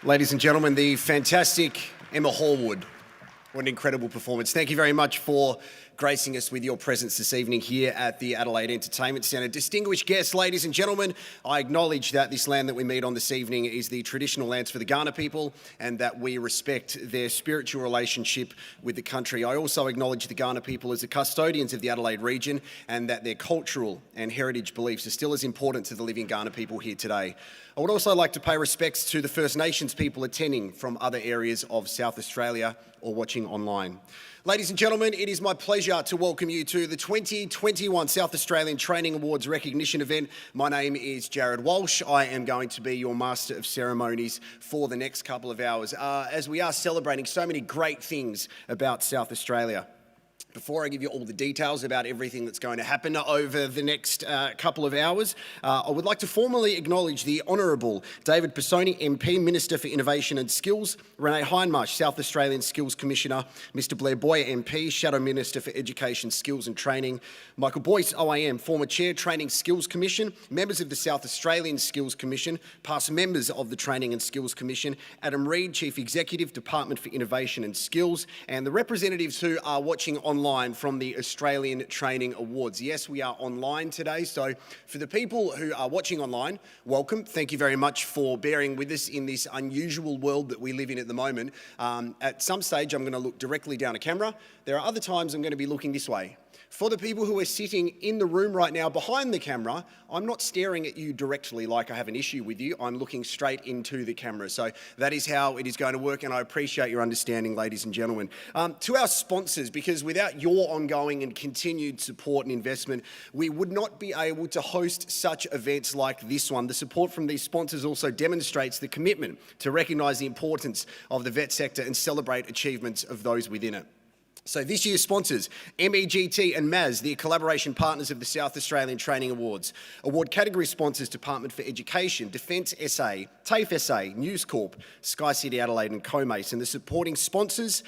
Ladies and gentlemen, the fantastic Emma Hallwood. What an incredible performance. Thank you very much for gracing us with your presence this evening here at the Adelaide Entertainment Centre. Distinguished guests, ladies and gentlemen, I acknowledge that this land that we meet on this evening is the traditional lands for the Kaurna people and that we respect their spiritual relationship with the country. I also acknowledge the Kaurna people as the custodians of the Adelaide region and that their cultural and heritage beliefs are still as important to the living Kaurna people here today. I would also like to pay respects to the First Nations people attending from other areas of South Australia or watching online. Ladies and gentlemen, it is my pleasure to welcome you to the 2021 South Australian Training Awards recognition event. My name is Jared Walsh. I am going to be your Master of Ceremonies for the next couple of hours as we are celebrating so many great things about South Australia. Before I give you all the details about everything that's going to happen over the next couple of hours, I would like to formally acknowledge the Honourable David Pisoni, MP, Minister for Innovation and Skills, Renee Hindmarsh, South Australian Skills Commissioner, Mr Blair Boyer, MP, Shadow Minister for Education, Skills and Training, Michael Boyce, OAM, former Chair, Training Skills Commission, members of the South Australian Skills Commission, past members of the Training and Skills Commission, Adam Reid, Chief Executive, Department for Innovation and Skills, and the representatives who are watching online from the Australian Training Awards. Yes, we are online today, so for the people who are watching online, welcome. Thank you very much for bearing with us in this unusual world that we live in at the moment. At some stage, I'm going to look directly down a camera. There are other times I'm going to be looking this way. For the people who are sitting in the room right now behind the camera, I'm not staring at you directly like I have an issue with you. I'm looking straight into the camera. So that is how it is going to work, and I appreciate your understanding, ladies and gentlemen. To our sponsors, because without your ongoing and continued support and investment, we would not be able to host such events like this one. The support from these sponsors also demonstrates the commitment to recognise the importance of the vet sector and celebrate achievements of those within it. So this year's sponsors, MEGT and MAS, the collaboration partners of the South Australian Training Awards. Award category sponsors, Department for Education, Defence SA, TAFE SA, News Corp, Sky City Adelaide and COMACE. And the supporting sponsors,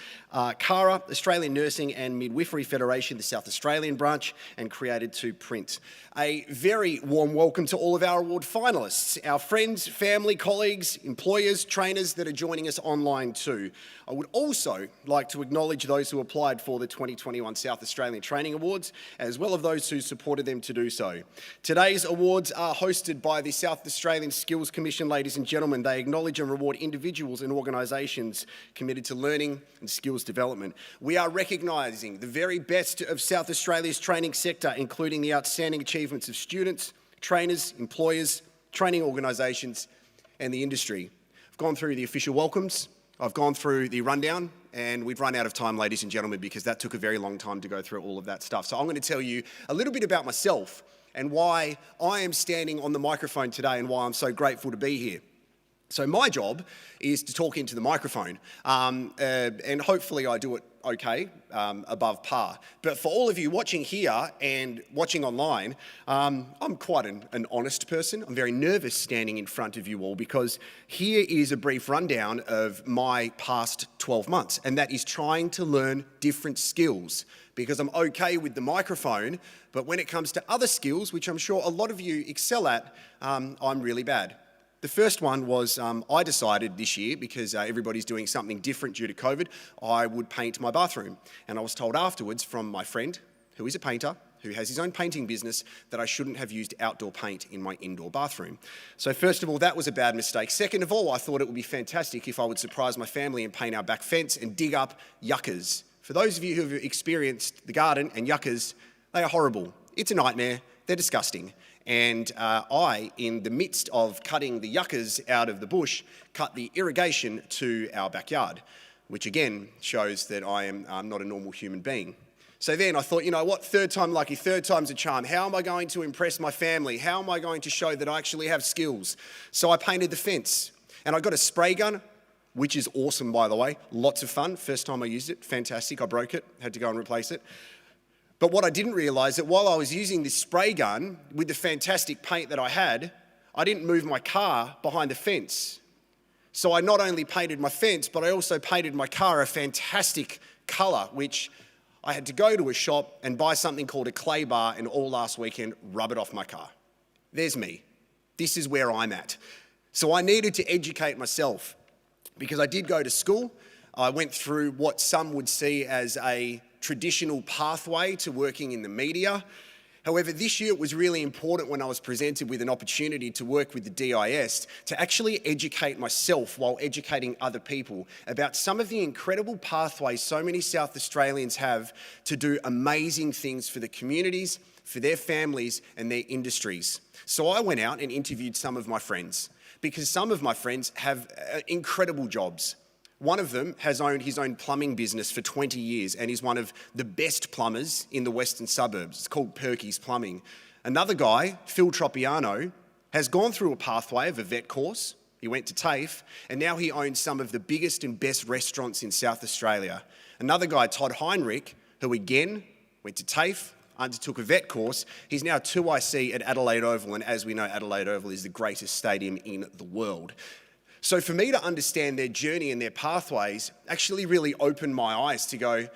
CARA, Australian Nursing and Midwifery Federation, the South Australian branch, and Created to Print. A very warm welcome to all of our award finalists, our friends, family, colleagues, employers, trainers that are joining us online too. I would also like to acknowledge those who applied for the 2021 South Australian Training Awards, as well as those who supported them to do so. Today's awards are hosted by the South Australian Skills Commission, ladies and gentlemen. They acknowledge and reward individuals and organisations committed to learning and skills development. We are recognising the very best of South Australia's training sector, including the outstanding achievements of students, trainers, employers, training organisations and the industry. I've gone through the official welcomes, I've gone through the rundown, and we've run out of time, ladies and gentlemen, because that took a very long time to go through all of that stuff. So I'm going to tell you a little bit about myself and why I am standing on the microphone today and why I'm so grateful to be here. So my job is to talk into the microphone, and hopefully I do it okay, above par. But for all of you watching here and watching online, I'm quite an honest person. I'm very nervous standing in front of you all because here is a brief rundown of my past 12 months, and that is trying to learn different skills because I'm okay with the microphone, but when it comes to other skills, which I'm sure a lot of you excel at, I'm really bad. The first one was I decided this year, because everybody's doing something different due to COVID, I would paint my bathroom. And I was told afterwards from my friend, who is a painter, who has his own painting business, that I shouldn't have used outdoor paint in my indoor bathroom. So first of all, that was a bad mistake. Second of all, I thought it would be fantastic if I would surprise my family and paint our back fence and dig up yuccas. For those of you who have experienced the garden and yuccas, they are horrible. It's a nightmare. They're disgusting. And I, in the midst of cutting the yuccas out of the bush, cut the irrigation to our backyard. which again shows that I am not a normal human being. So then I thought, you know what, third time lucky, third time's a charm. How am I going to impress my family? How am I going to show that I actually have skills? So I painted the fence, and I got a spray gun, which is awesome, by the way. Lots of fun. First time I used it, fantastic. I broke it, had to go and replace it. But what I didn't realise that while I was using this spray gun with the fantastic paint that I had, I didn't move my car behind the fence. So I not only painted my fence, but I also painted my car a fantastic colour, which I had to go to a shop and buy something called a clay bar and all last weekend rub it off my car. There's me. This is where I'm at. So I needed to educate myself because I did go to school. I went through what some would see as a traditional pathway to working in the media. However, this year it was really important when I was presented with an opportunity to work with the DIS to actually educate myself while educating other people about some of the incredible pathways so many South Australians have to do amazing things for the communities, for their families and their industries. So I went out and interviewed some of my friends because some of my friends have incredible jobs. One of them has owned his own plumbing business for 20 years and is one of the best plumbers in the western suburbs. It's called Perky's Plumbing. Another guy, Phil Tropiano, has gone through a pathway of a vet course. He went to TAFE, and now he owns some of the biggest and best restaurants in South Australia. Another guy, Todd Heinrich, who again went to TAFE, undertook a vet course. He's now 2IC at Adelaide Oval, and as we know, Adelaide Oval is the greatest stadium in the world. So for me to understand their journey and their pathways actually really opened my eyes to go,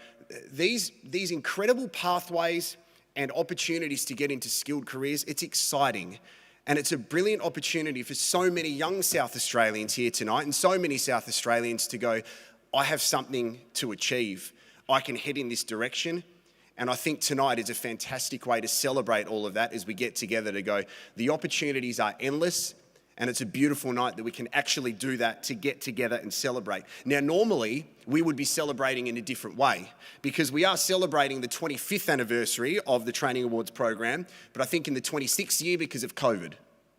these incredible pathways and opportunities to get into skilled careers, it's exciting. And it's a brilliant opportunity for so many young South Australians here tonight and so many South Australians to go, I have something to achieve. I can head in this direction. And I think tonight is a fantastic way to celebrate all of that as we get together to go, the opportunities are endless. And it's a beautiful night that we can actually do that to get together and celebrate. Now, normally, we would be celebrating in a different way because we are celebrating the 25th anniversary of the Trainee Awards program, but I think in the 26th year because of COVID.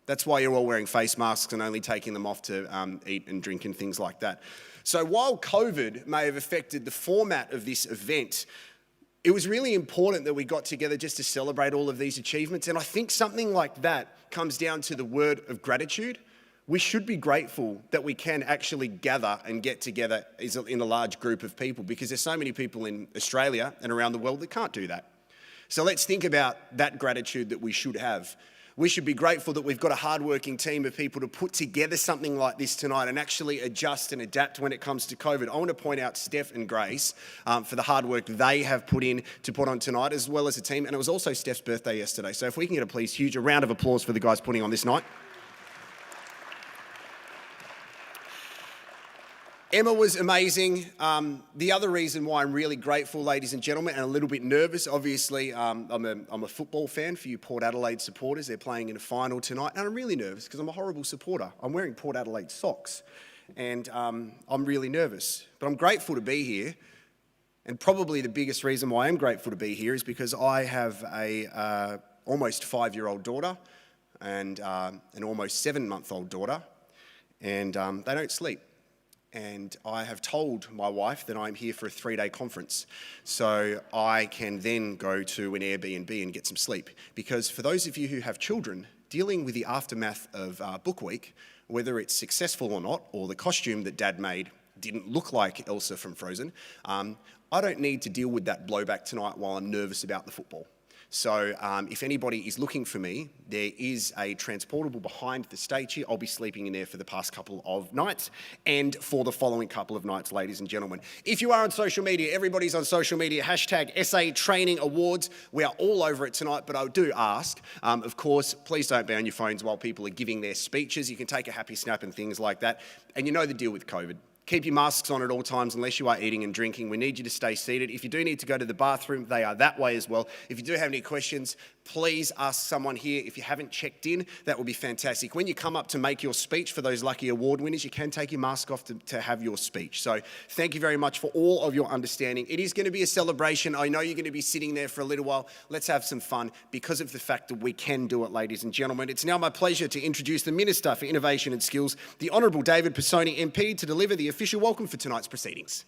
That's why you're all wearing face masks and only taking them off to eat and drink and things like that. So while COVID may have affected the format of this event, it was really important that we got together just to celebrate all of these achievements. And I think something like that comes down to the word of gratitude. We should be grateful that we can actually gather and get together in a large group of people because there's so many people in Australia and around the world that can't do that. So let's think about that gratitude that we should have. We should be grateful that we've got a hardworking team of people to put together something like this tonight and actually adjust and adapt when it comes to COVID. I want to point out Steph and Grace for the hard work they have put in to put on tonight, as well as a team. And it was also Steph's birthday yesterday. So if we can get a huge round of applause for the guys putting on this night. Emma was amazing. The other reason why I'm really grateful, ladies and gentlemen, and a little bit nervous, obviously, I'm a football fan for you Port Adelaide supporters. They're playing in a final tonight, and I'm really nervous because I'm a horrible supporter. I'm wearing Port Adelaide socks, and I'm really nervous. But I'm grateful to be here, and probably the biggest reason why I'm grateful to be here is because I have a almost 5-year-old daughter and an almost 7-month-old daughter, and they don't sleep. And I have told my wife that I'm here for a 3-day conference so I can then go to an Airbnb and get some sleep. Because for those of you who have children, dealing with the aftermath of Book Week, whether it's successful or not, or the costume that Dad made didn't look like Elsa from Frozen, I don't need to deal with that blowback tonight while I'm nervous about the football. So if anybody is looking for me, there is a transportable behind the stage here. I'll be sleeping in there for the past couple of nights and for the following couple of nights, ladies and gentlemen. If you are on social media, everybody's on social media, hashtag SA Training Awards. We are all over it tonight, but I do ask, of course, please don't be on your phones while people are giving their speeches. You can take a happy snap and things like that. And you know the deal with COVID. Keep your masks on at all times unless you are eating and drinking. We need you to stay seated. If you do need to go to the bathroom, they are that way as well. If you do have any questions, please ask someone here. If you haven't checked in, that would be fantastic. When you come up to make your speech for those lucky award winners, you can take your mask off to have your speech. So thank you very much for all of your understanding. It is going to be a celebration. I know you're going to be sitting there for a little while. Let's have some fun because of the fact that we can do it, ladies and gentlemen. It's now my pleasure to introduce the Minister for Innovation and Skills, the Honourable David Pisoni MP, to deliver the official welcome for tonight's proceedings.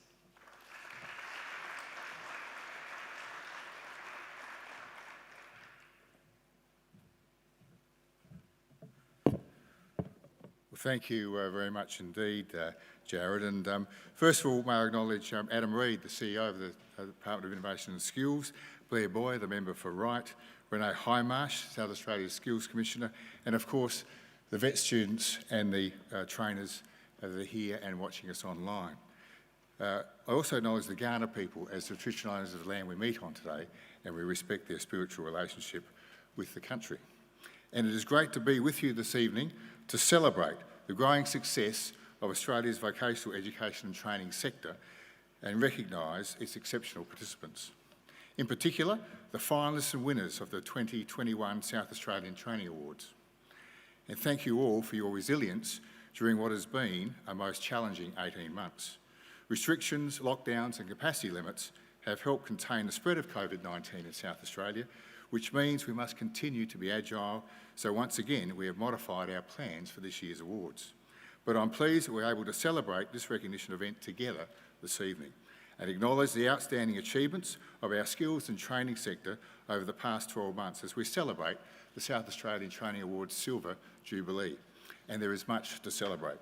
Thank you very much indeed, Jared. And first of all, may I acknowledge Adam Reid, the CEO of the Department of Innovation and Skills, Blair Boy, the member for Wright, Renee Highmarsh, South Australia's Skills Commissioner, and of course the vet students and the trainers that are here and watching us online. I also acknowledge the Kaurna people as the traditional owners of the land we meet on today, and we respect their spiritual relationship with the country. And it is great to be with you this evening to celebrate the growing success of Australia's vocational education and training sector and recognise its exceptional participants. In particular, the finalists and winners of the 2021 South Australian Training Awards. And thank you all for your resilience during what has been a most challenging 18 months. Restrictions, lockdowns and capacity limits have helped contain the spread of COVID-19 in South Australia, which means we must continue to be agile, so once again we have modified our plans for this year's awards. But I'm pleased that we're able to celebrate this recognition event together this evening and acknowledge the outstanding achievements of our skills and training sector over the past 12 months as we celebrate the South Australian Training Awards Silver Jubilee, and there is much to celebrate.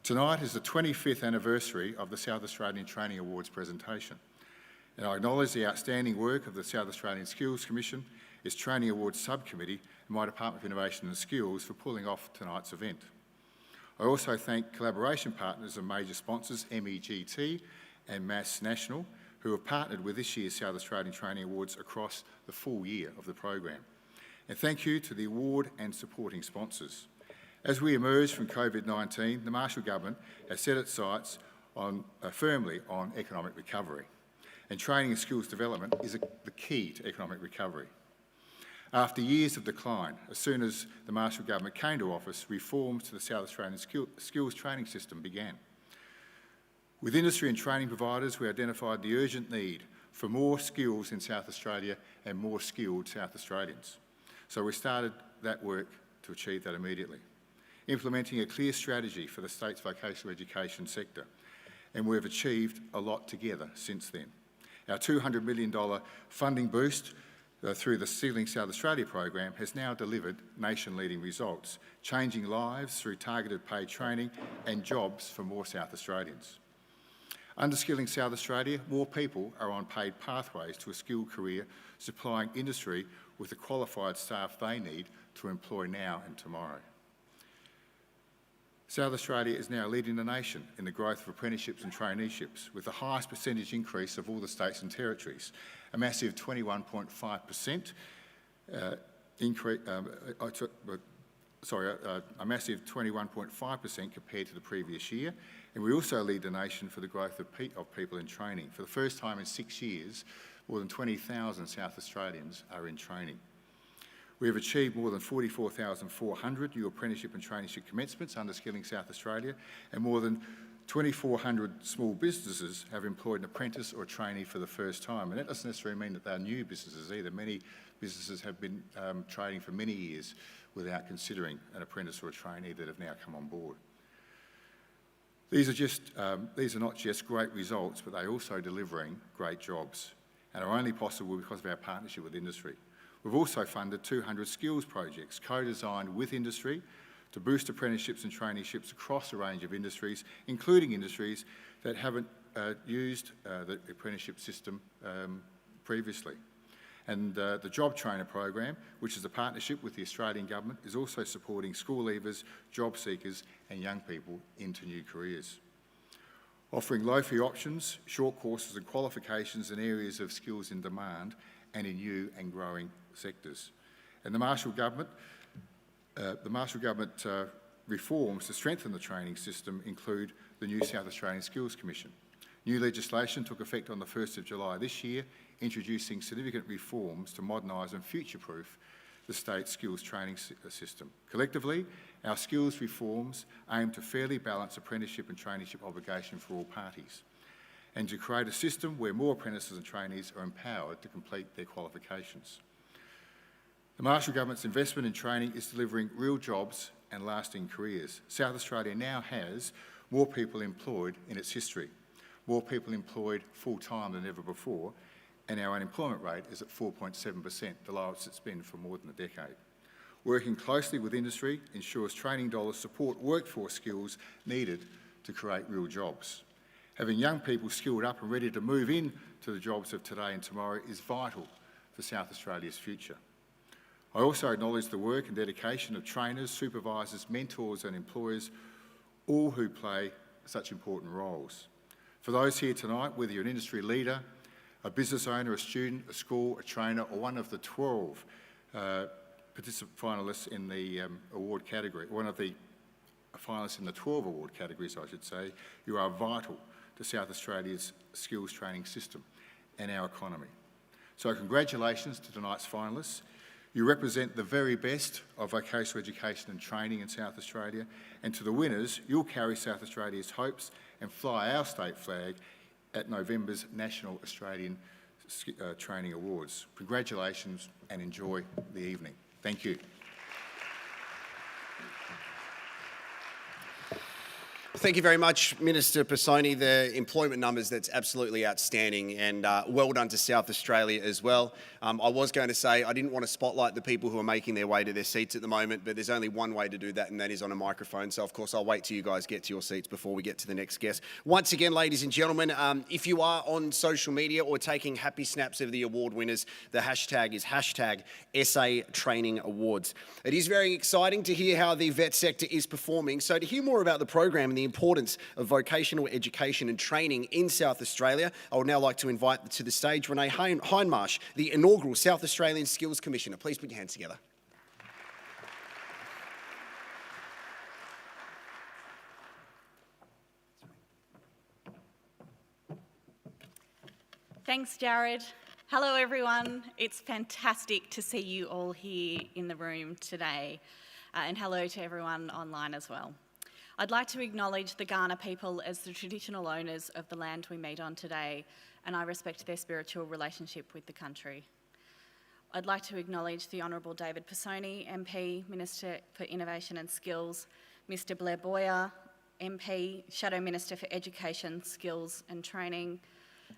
Tonight is the 25th anniversary of the South Australian Training Awards presentation, and I acknowledge the outstanding work of the South Australian Skills Commission, its Training Awards Subcommittee and my Department of Innovation and Skills for pulling off tonight's event. I also thank collaboration partners and major sponsors MEGT and Mass National, who have partnered with this year's South Australian Training Awards across the full year of the program. And thank you to the award and supporting sponsors. As we emerge from COVID-19, the Marshall Government has set its sights firmly on economic recovery. And training and skills development is the key to economic recovery. After years of decline, as soon as the Marshall Government came to office, reforms to the South Australian skills training system began. With industry and training providers, we identified the urgent need for more skills in South Australia and more skilled South Australians. So we started that work to achieve that immediately, implementing a clear strategy for the state's vocational education sector, and we've achieved a lot together since then. Our $200 million funding boost through the Skilling South Australia program has now delivered nation-leading results, changing lives through targeted paid training and jobs for more South Australians. Under Skilling South Australia, more people are on paid pathways to a skilled career, supplying industry with the qualified staff they need to employ now and tomorrow. South Australia is now leading the nation in the growth of apprenticeships and traineeships, with the highest percentage increase of all the states and territories, a massive 21.5%, a massive 21.5% compared to the previous year. And we also lead the nation for the growth of people in training. For the first time in 6 years, more than 20,000 South Australians are in training. We have achieved more than 44,400 new apprenticeship and traineeship commencements under Skilling South Australia, and more than 2,400 small businesses have employed an apprentice or a trainee for the first time. And that doesn't necessarily mean that they're new businesses either. Many businesses have been trading for many years without considering an apprentice or a trainee that have now come on board. These are not just great results, but they're also delivering great jobs, and are only possible because of our partnership with industry. We've also funded 200 skills projects co-designed with industry to boost apprenticeships and traineeships across a range of industries, including industries that haven't used the apprenticeship system previously. And the Job Trainer program, which is a partnership with the Australian Government, is also supporting school leavers, job seekers and young people into new careers. Offering low-fee options, short courses and qualifications in areas of skills in demand and in new and growing sectors. And the Marshall Government reforms to strengthen the training system include the new South Australian Skills Commission. New legislation took effect on the 1st of July this year, introducing significant reforms to modernise and future-proof the state's skills training system. Collectively, our skills reforms aim to fairly balance apprenticeship and traineeship obligation for all parties, and to create a system where more apprentices and trainees are empowered to complete their qualifications. The Marshall Government's investment in training is delivering real jobs and lasting careers. South Australia now has more people employed in its history, more people employed full-time than ever before, and our unemployment rate is at 4.7%, the lowest it's been for more than a decade. Working closely with industry ensures training dollars support workforce skills needed to create real jobs. Having young people skilled up and ready to move in to the jobs of today and tomorrow is vital for South Australia's future. I also acknowledge the work and dedication of trainers, supervisors, mentors and employers, all who play such important roles. For those here tonight, whether you're an industry leader, a business owner, a student, a school, a trainer, or one of the 12 finalists in the award category, one of the finalists in the 12 award categories, I should say, you are vital to South Australia's skills training system and our economy. So congratulations to tonight's finalists. You represent the very best of vocational education and training in South Australia, and to the winners, you'll carry South Australia's hopes and fly our state flag at November's National Australian Training Awards. Congratulations and enjoy the evening. Thank you. Thank you very much, Minister Pisoni. The employment numbers, that's absolutely outstanding, and well done to South Australia as well. I was going to say I didn't want to spotlight the people who are making their way to their seats at the moment, but there's only one way to do that, and that is on a microphone. So, of course, I'll wait till you guys get to your seats before we get to the next guest. Once again, ladies and gentlemen, if you are on social media or taking happy snaps of the award winners, the hashtag is #SA Training Awards. It is very exciting to hear how the vet sector is performing. So to hear more about the program and the importance of vocational education and training in South Australia, I would now like to invite to the stage Renee Hindmarsh, the inaugural South Australian Skills Commissioner. Please put your hands together. Thanks, Jared. Hello, everyone. It's fantastic to see you all here in the room today. And hello to everyone online as well. I'd like to acknowledge the Kaurna people as the traditional owners of the land we meet on today, and I respect their spiritual relationship with the country. I'd like to acknowledge the Honourable David Pisoni, MP, Minister for Innovation and Skills, Mr Blair Boyer, MP, Shadow Minister for Education, Skills and Training,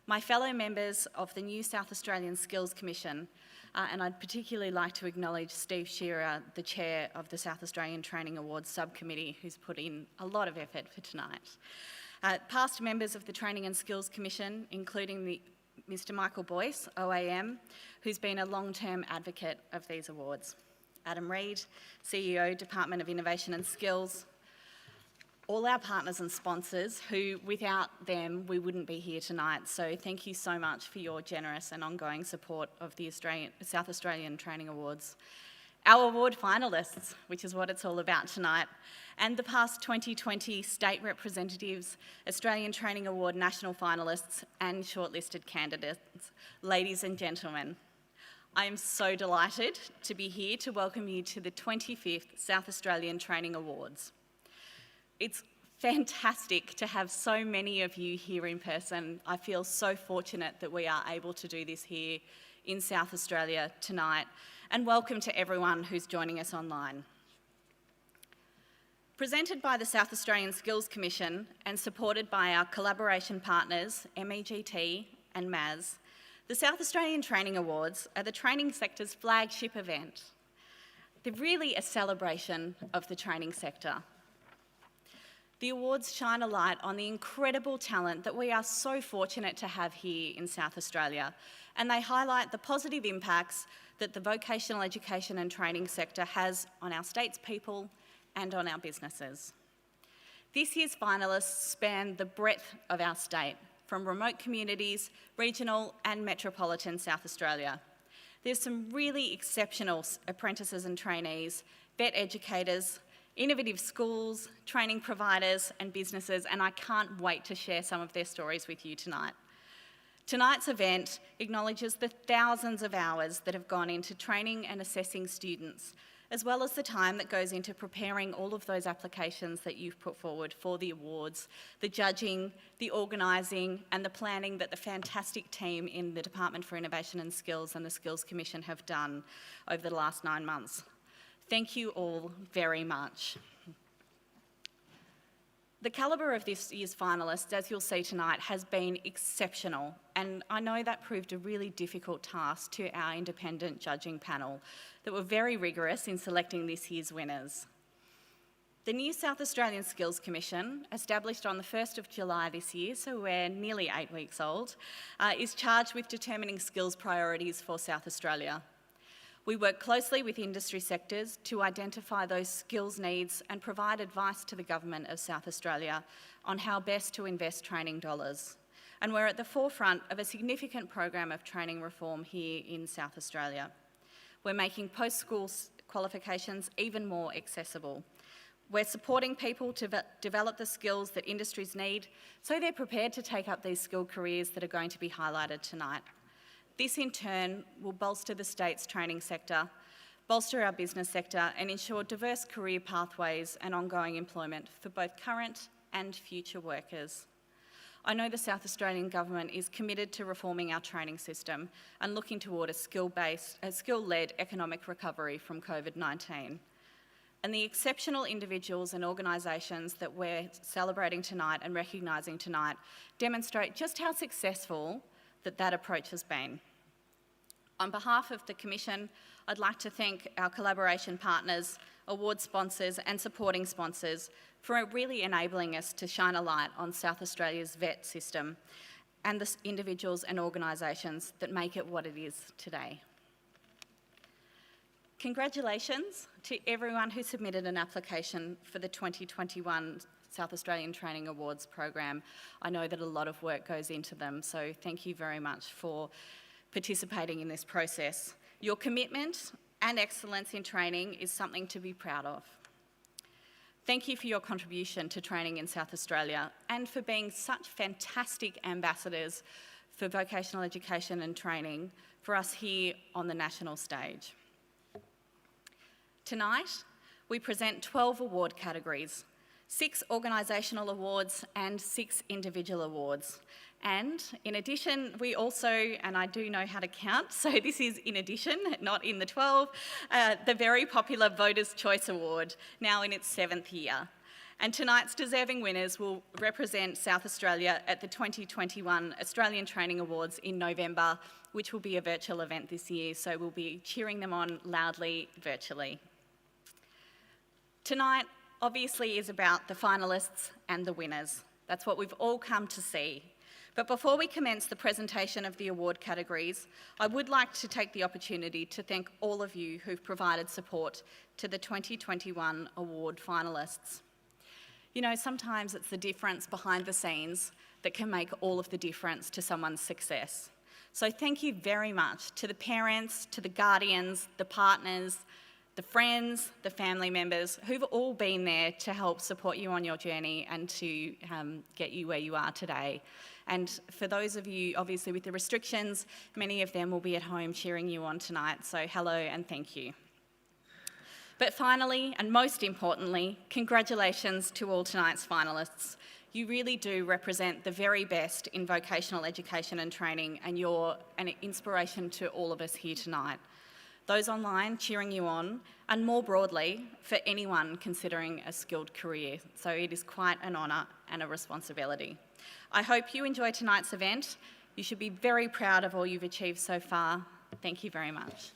my fellow members of the new South Australian Skills Commission, and I'd particularly like to acknowledge Steve Shearer, the Chair of the South Australian Training Awards Subcommittee, who's put in a lot of effort for tonight. Past members of the Training and Skills Commission, including Mr Michael Boyce, OAM, who's been a long-term advocate of these awards. Adam Reid, CEO, Department of Innovation and Skills. All our partners and sponsors who, without them, we wouldn't be here tonight. So thank you so much for your generous and ongoing support of the South Australian Training Awards. Our award finalists, which is what it's all about tonight, and the past 2020 state representatives, Australian Training Award national finalists and shortlisted candidates. Ladies and gentlemen, I am so delighted to be here to welcome you to the 25th South Australian Training Awards. It's fantastic to have so many of you here in person. I feel so fortunate that we are able to do this here in South Australia tonight, and welcome to everyone who's joining us online. Presented by the South Australian Skills Commission and supported by our collaboration partners, MEGT and MAS, the South Australian Training Awards are the training sector's flagship event. They're really a celebration of the training sector. The awards shine a light on the incredible talent that we are so fortunate to have here in South Australia, and they highlight the positive impacts that the vocational education and training sector has on our state's people and on our businesses. This year's finalists span the breadth of our state, from remote communities, regional and metropolitan South Australia. There's some really exceptional apprentices and trainees, vet educators, innovative schools, training providers and businesses, and I can't wait to share some of their stories with you tonight. Tonight's event acknowledges the thousands of hours that have gone into training and assessing students, as well as the time that goes into preparing all of those applications that you've put forward for the awards, the judging, the organising and the planning that the fantastic team in the Department for Innovation and Skills and the Skills Commission have done over the last 9 months. Thank you all very much. The calibre of this year's finalists, as you'll see tonight, has been exceptional, and I know that proved a really difficult task to our independent judging panel that were very rigorous in selecting this year's winners. The new South Australian Skills Commission, established on the 1st of July this year, so we're nearly 8 weeks old, is charged with determining skills priorities for South Australia. We work closely with industry sectors to identify those skills needs and provide advice to the Government of South Australia on how best to invest training dollars. And we're at the forefront of a significant program of training reform here in South Australia. We're making post-school qualifications even more accessible. We're supporting people to develop the skills that industries need so they're prepared to take up these skilled careers that are going to be highlighted tonight. This in turn will bolster the state's training sector, bolster our business sector and ensure diverse career pathways and ongoing employment for both current and future workers. I know the South Australian Government is committed to reforming our training system and looking toward a skill-led economic recovery from COVID-19. And the exceptional individuals and organisations that we're celebrating tonight and recognising tonight demonstrate just how successful that approach has been. On behalf of the Commission, I'd like to thank our collaboration partners, award sponsors and supporting sponsors for really enabling us to shine a light on South Australia's VET system and the individuals and organisations that make it what it is today. Congratulations to everyone who submitted an application for the 2021 South Australian Training Awards program. I know that a lot of work goes into them, so thank you very much for participating in this process. Your commitment and excellence in training is something to be proud of. Thank you for your contribution to training in South Australia and for being such fantastic ambassadors for vocational education and training for us here on the national stage. Tonight, we present 12 award categories, 6 organisational awards and 6 individual awards. And in addition, we also, and I do know how to count, so this is in addition, not in the 12, the very popular Voters' Choice Award, now in its 7th year. And tonight's deserving winners will represent South Australia at the 2021 Australian Training Awards in November, which will be a virtual event this year, so we'll be cheering them on loudly virtually. Tonight, obviously, is about the finalists and the winners. That's what we've all come to see. But before we commence the presentation of the award categories, I would like to take the opportunity to thank all of you who've provided support to the 2021 award finalists. You know, sometimes it's the difference behind the scenes that can make all of the difference to someone's success. So thank you very much to the parents, to the guardians, the partners, the friends, the family members who've all been there to help support you on your journey and to get you where you are today. And for those of you, obviously with the restrictions, many of them will be at home cheering you on tonight, so hello and thank you. But finally, and most importantly, congratulations to all tonight's finalists. You really do represent the very best in vocational education and training, and you're an inspiration to all of us here tonight. Those online cheering you on, and more broadly, for anyone considering a skilled career. So it is quite an honour and a responsibility. I hope you enjoy tonight's event. You should be very proud of all you've achieved so far. Thank you very much.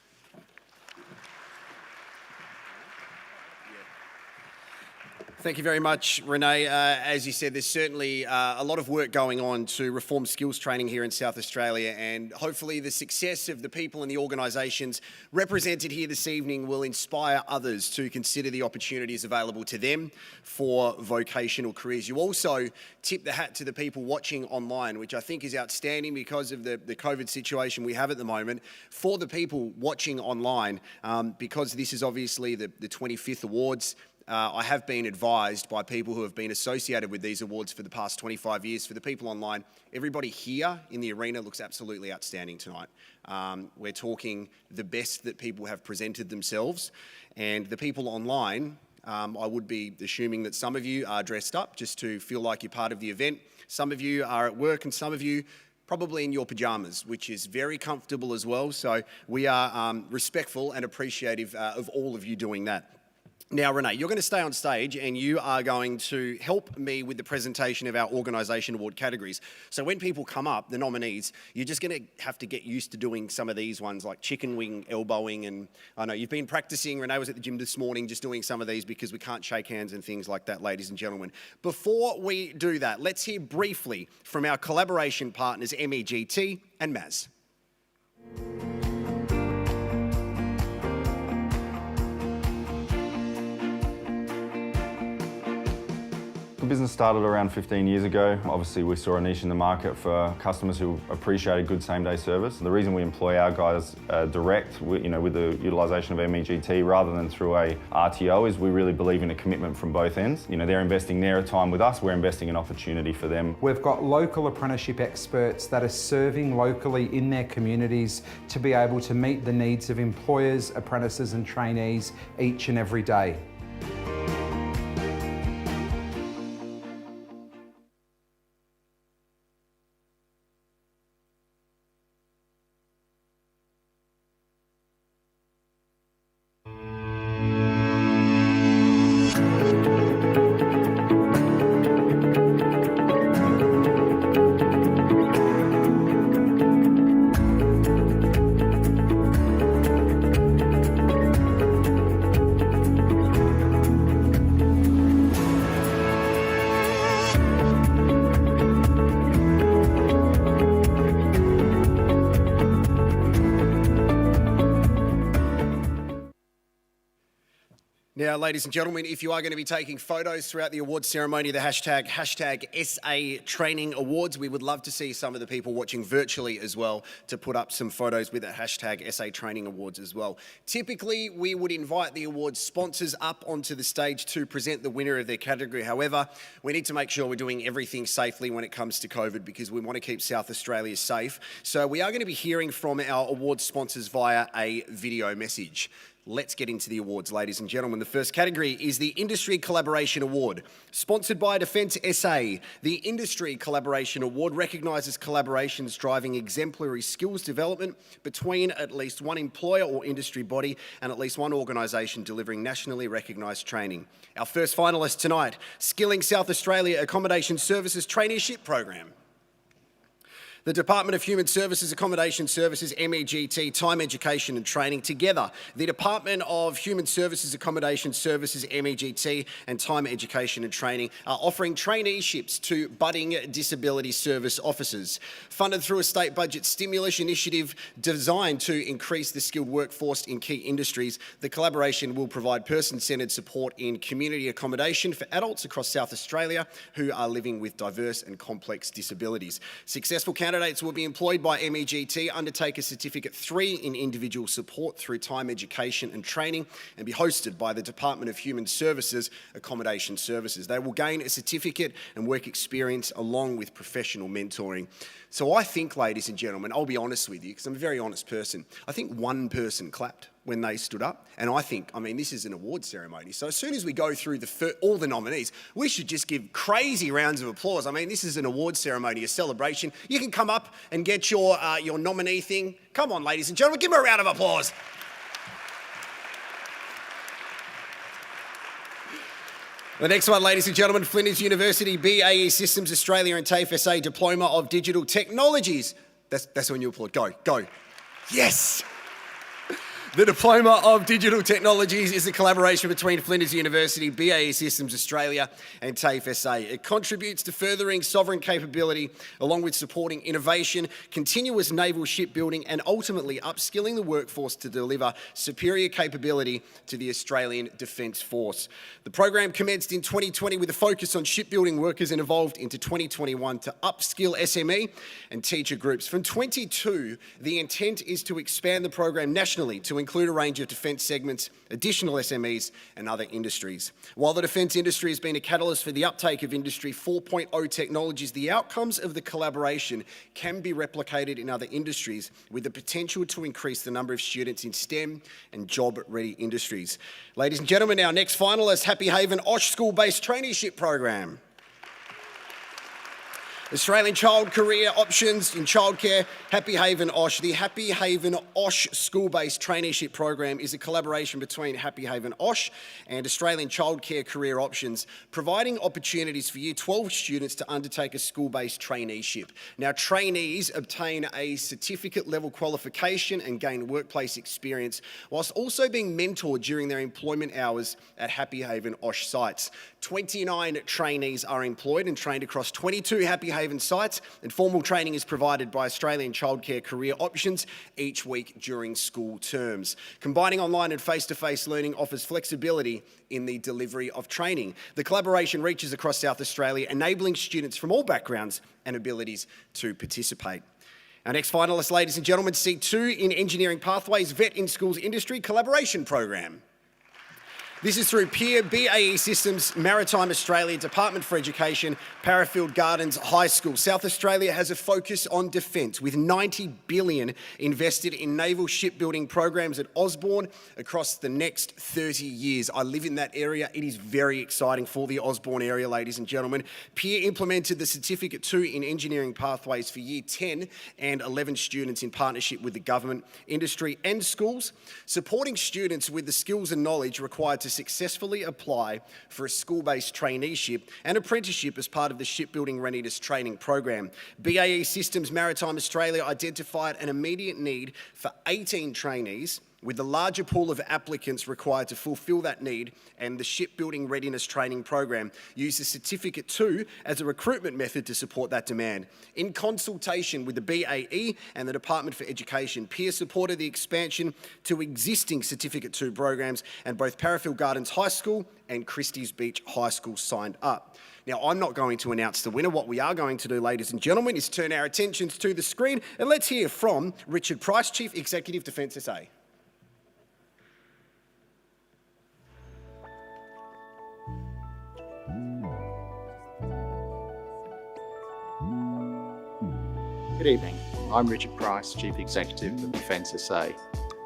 Thank you very much, Renee. As you said, there's certainly a lot of work going on to reform skills training here in South Australia, and hopefully the success of the people and the organisations represented here this evening will inspire others to consider the opportunities available to them for vocational careers. You also tip the hat to the people watching online, which I think is outstanding because of the COVID situation we have at the moment. For the people watching online, because this is obviously the 25th awards, I have been advised by people who have been associated with these awards for the past 25 years. For the people online, everybody here in the arena looks absolutely outstanding tonight. We're talking the best that people have presented themselves, and the people online, I would be assuming that some of you are dressed up just to feel like you're part of the event. Some of you are at work, and some of you probably in your pyjamas, which is very comfortable as well. So we are respectful and appreciative of all of you doing that. Now, Renee, you're going to stay on stage and you are going to help me with the presentation of our organisation award categories. So when people come up, the nominees, you're just going to have to get used to doing some of these ones like chicken wing, elbowing, and I know you've been practising. Renee was at the gym this morning just doing some of these because we can't shake hands and things like that, ladies and gentlemen. Before we do that, let's hear briefly from our collaboration partners, MEGT and MAS. The business started around 15 years ago. Obviously, we saw a niche in the market for customers who appreciated good same-day service. The reason we employ our guys direct, with the utilisation of MEGT rather than through a RTO, is we really believe in a commitment from both ends. They're investing their time with us, we're investing an opportunity for them. We've got local apprenticeship experts that are serving locally in their communities to be able to meet the needs of employers, apprentices and trainees each and every day. Now, ladies and gentlemen, if you are going to be taking photos throughout the awards ceremony, the hashtag SA Training Awards, we would love to see some of the people watching virtually as well to put up some photos with the hashtag SA Training Awards as well. Typically, we would invite the awards sponsors up onto the stage to present the winner of their category. However, we need to make sure we're doing everything safely when it comes to COVID because we want to keep South Australia safe. So we are going to be hearing from our awards sponsors via a video message. Let's get into the awards, ladies and gentlemen. The first category is the Industry Collaboration Award. Sponsored by Defence SA, the Industry Collaboration Award recognises collaborations driving exemplary skills development between at least one employer or industry body and at least one organisation delivering nationally recognised training. Our first finalist tonight, Skilling South Australia Accommodation Services Traineeship Program. The Department of Human Services, Accommodation Services, MEGT, Time Education and Training, together, the Department of Human Services, Accommodation Services, MEGT and Time Education and Training are offering traineeships to budding disability service officers. Funded through a state budget stimulus initiative designed to increase the skilled workforce in key industries, the collaboration will provide person-centred support in community accommodation for adults across South Australia who are living with diverse and complex disabilities. Successful candidates will be employed by MEGT, undertake a Certificate 3 in individual support through time education and training, and be hosted by the Department of Human Services, Accommodation Services. They will gain a certificate and work experience along with professional mentoring. So I think, ladies and gentlemen, I'll be honest with you, because I'm a very honest person, I think one person clapped when they stood up. And I think, this is an award ceremony. So as soon as we go through all the nominees, we should just give crazy rounds of applause. This is an award ceremony, a celebration. You can come up and get your nominee thing. Come on, ladies and gentlemen, give them a round of applause. The next one, ladies and gentlemen, Flinders University BAE Systems Australia and TAFE SA Diploma of Digital Technologies. That's when you applaud. Go. Yes! The Diploma of Digital Technologies is a collaboration between Flinders University, BAE Systems Australia and TAFE SA. It contributes to furthering sovereign capability along with supporting innovation, continuous naval shipbuilding and ultimately upskilling the workforce to deliver superior capability to the Australian Defence Force. The program commenced in 2020 with a focus on shipbuilding workers and evolved into 2021 to upskill SME and teacher groups. From 22, the intent is to expand the program nationally to include a range of defence segments, additional SMEs and other industries. While the defence industry has been a catalyst for the uptake of Industry 4.0 technologies, the outcomes of the collaboration can be replicated in other industries with the potential to increase the number of students in STEM and job-ready industries. Ladies and gentlemen, our next finalist, Happy Haven OSH school-based traineeship program. Australian Child Career Options in Childcare, Happy Haven OSH. The Happy Haven OSH school-based traineeship program is a collaboration between Happy Haven OSH and Australian Childcare Career Options, providing opportunities for Year 12 students to undertake a school-based traineeship. Now, trainees obtain a certificate-level qualification and gain workplace experience, whilst also being mentored during their employment hours at Happy Haven OSH sites. 29 trainees are employed and trained across 22 Happy Haven sites, and formal training is provided by Australian Childcare Career Options each week during school terms. Combining online and face-to-face learning offers flexibility in the delivery of training. The collaboration reaches across South Australia, enabling students from all backgrounds and abilities to participate. Our next finalist, ladies and gentlemen, C2 in Engineering Pathways Vet in Schools Industry Collaboration Program. This is through Peer, BAE Systems, Maritime Australia, Department for Education, Parafield Gardens High School. South Australia has a focus on defence, with $90 billion invested in naval shipbuilding programs at Osborne across the next 30 years. I live in that area. It is very exciting for the Osborne area, ladies and gentlemen. Peer implemented the Certificate 2 in Engineering Pathways for Year 10 and 11 students in partnership with the government, industry and schools, supporting students with the skills and knowledge required to successfully apply for a school-based traineeship and apprenticeship as part of the Shipbuilding Readiness Training Program. BAE Systems Maritime Australia identified an immediate need for 18 trainees, with the larger pool of applicants required to fulfil that need, and the Shipbuilding Readiness Training Program used the Certificate 2 as a recruitment method to support that demand. In consultation with the BAE and the Department for Education, Peer supported the expansion to existing Certificate 2 programs, and both Parafield Gardens High School and Christie's Beach High School signed up. Now, I'm not going to announce the winner. What we are going to do, ladies and gentlemen, is turn our attentions to the screen, and let's hear from Richard Price, Chief Executive, Defence SA. Good evening. I'm Richard Price, Chief Executive of Defence SA,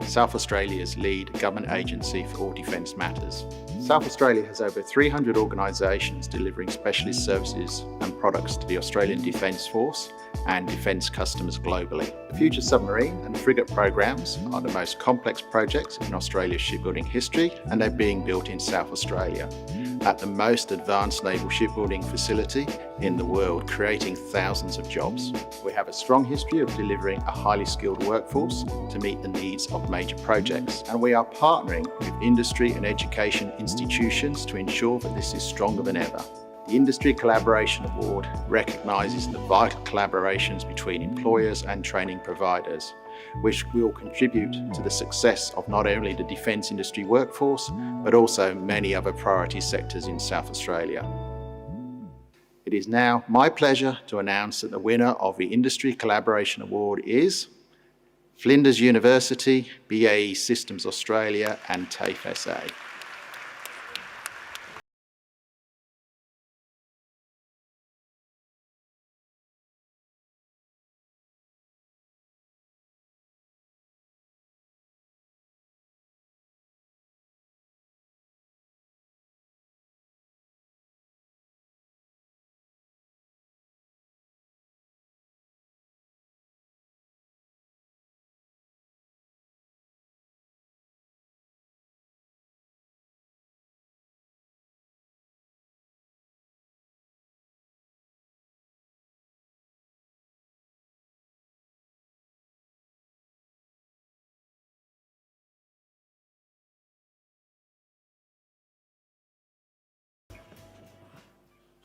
South Australia's lead government agency for all defence matters. South Australia has over 300 organisations delivering specialist services and products to the Australian Defence Force and defence customers globally. The future submarine and frigate programs are the most complex projects in Australia's shipbuilding history, and they're being built in South Australia at the most advanced naval shipbuilding facility in the world, creating thousands of jobs. We have a strong history of delivering a highly skilled workforce to meet the needs of major projects, and we are partnering with industry and education institutions to ensure that this is stronger than ever. The Industry Collaboration Award recognises the vital collaborations between employers and training providers, which will contribute to the success of not only the defence industry workforce, but also many other priority sectors in South Australia. It is now my pleasure to announce that the winner of the Industry Collaboration Award is Flinders University, BAE Systems Australia and TAFE SA.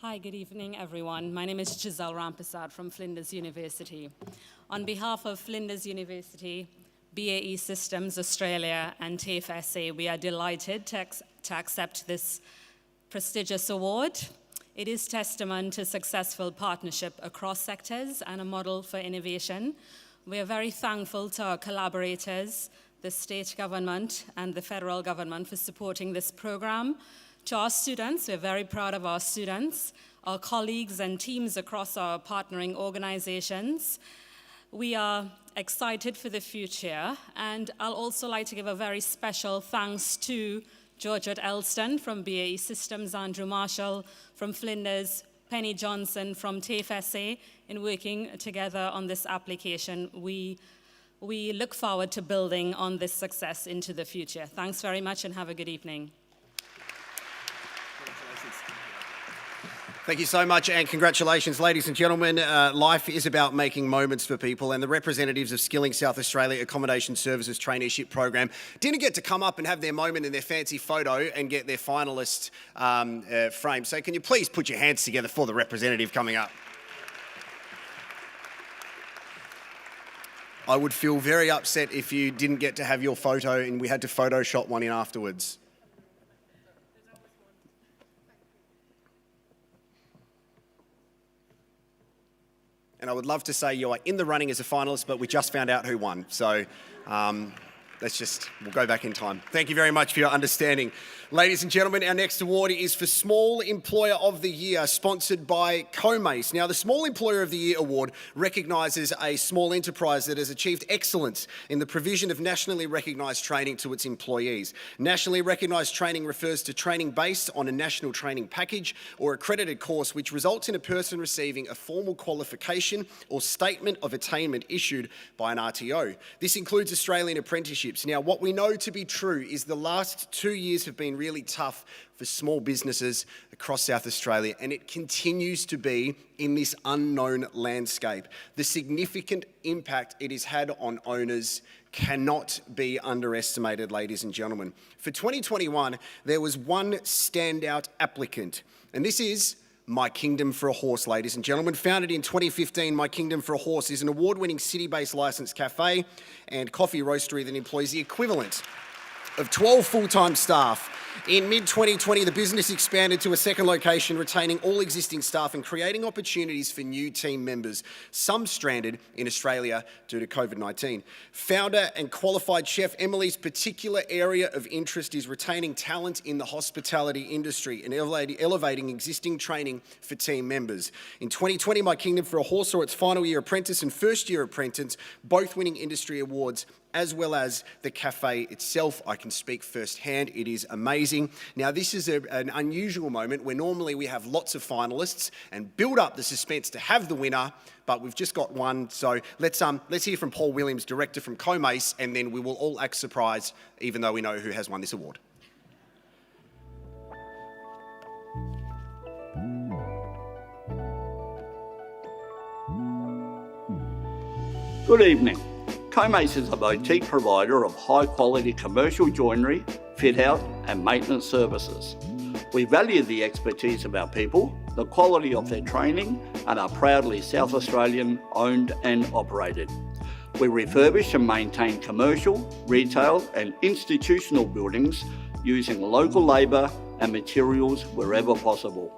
Hi, good evening, everyone. My name is Giselle Rampasad from Flinders University. On behalf of Flinders University, BAE Systems Australia and TAFE SA, we are delighted to accept this prestigious award. It is testament to successful partnership across sectors and a model for innovation. We are very thankful to our collaborators, the state government and the federal government, for supporting this program. To our students, we're very proud of our students, our colleagues and teams across our partnering organizations. We are excited for the future, and I'll also like to give a very special thanks to Georgette Elston from BAE Systems, Andrew Marshall from Flinders, Penny Johnson from TAFE SA in working together on this application. We look forward to building on this success into the future. Thanks very much and have a good evening. Thank you so much and congratulations, ladies and gentlemen. Life is about making moments for people, and the representatives of Skilling South Australia Accommodation Services Traineeship Program didn't get to come up and have their moment in their fancy photo and get their finalist frame. So can you please put your hands together for the representative coming up? I would feel very upset if you didn't get to have your photo and we had to Photoshop one in afterwards. And I would love to say you are in the running as a finalist, but we just found out who won. So we'll go back in time. Thank you very much for your understanding. Ladies and gentlemen, our next award is for Small Employer of the Year, sponsored by CoMace. Now, the Small Employer of the Year award recognises a small enterprise that has achieved excellence in the provision of nationally recognised training to its employees. Nationally recognised training refers to training based on a national training package or accredited course which results in a person receiving a formal qualification or statement of attainment issued by an RTO. This includes Australian apprenticeships. Now, what we know to be true is the last 2 years have been really tough for small businesses across South Australia, and it continues to be in this unknown landscape. The significant impact it has had on owners cannot be underestimated, ladies and gentlemen. For 2021, there was one standout applicant, and this is My Kingdom for a Horse, ladies and gentlemen. Founded in 2015, My Kingdom for a Horse is an award-winning city-based licensed cafe and coffee roastery that employs the equivalent of 12 full-time staff. In mid-2020, the business expanded to a second location, retaining all existing staff and creating opportunities for new team members, some stranded in Australia due to COVID-19. Founder and qualified chef Emily's particular area of interest is retaining talent in the hospitality industry and elevating existing training for team members. In 2020, My Kingdom for a Horse saw its final year apprentice and first year apprentice, both winning industry awards, as well as the cafe itself. I can speak firsthand, it is amazing. Now, this is an unusual moment where normally we have lots of finalists and build up the suspense to have the winner, but we've just got one. So let's hear from Paul Williams, director from CoMace, and then we will all act surprised, even though we know who has won this award. Good evening. CoMace is a boutique provider of high-quality commercial joinery, fit-out and maintenance services. We value the expertise of our people, the quality of their training, and are proudly South Australian owned and operated. We refurbish and maintain commercial, retail and institutional buildings using local labour and materials wherever possible.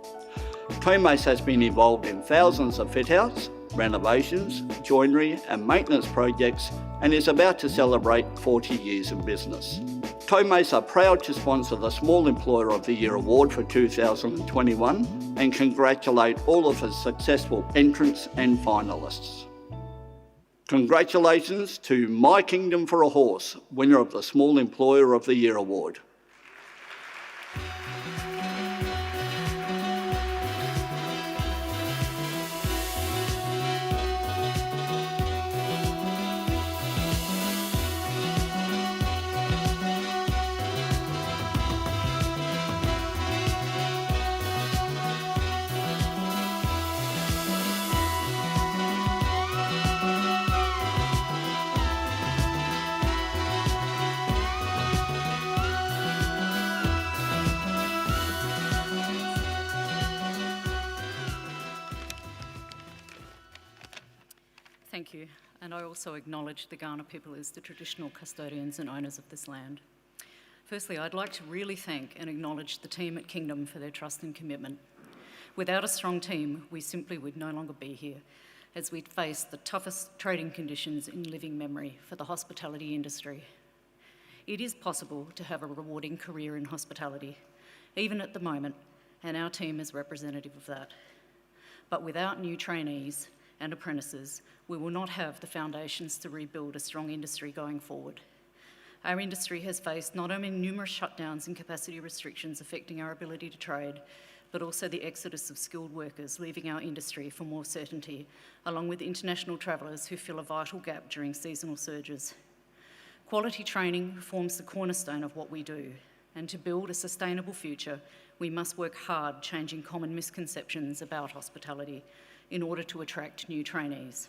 CoMace has been involved in thousands of fit-outs, renovations, joinery and maintenance projects and is about to celebrate 40 years in business. CoMace are proud to sponsor the Small Employer of the Year Award for 2021 and congratulate all of the successful entrants and finalists. Congratulations to My Kingdom for a Horse, winner of the Small Employer of the Year Award. Thank you, and I also acknowledge the Kaurna people as the traditional custodians and owners of this land. Firstly, I'd like to really thank and acknowledge the team at Kingdom for their trust and commitment. Without a strong team, we simply would no longer be here, as we'd face the toughest trading conditions in living memory for the hospitality industry. It is possible to have a rewarding career in hospitality, even at the moment, and our team is representative of that. But without new trainees and apprentices, we will not have the foundations to rebuild a strong industry going forward. Our industry has faced not only numerous shutdowns and capacity restrictions affecting our ability to trade, but also the exodus of skilled workers leaving our industry for more certainty, along with international travellers who fill a vital gap during seasonal surges. Quality training forms the cornerstone of what we do, and to build a sustainable future, we must work hard changing common misconceptions about hospitality in order to attract new trainees.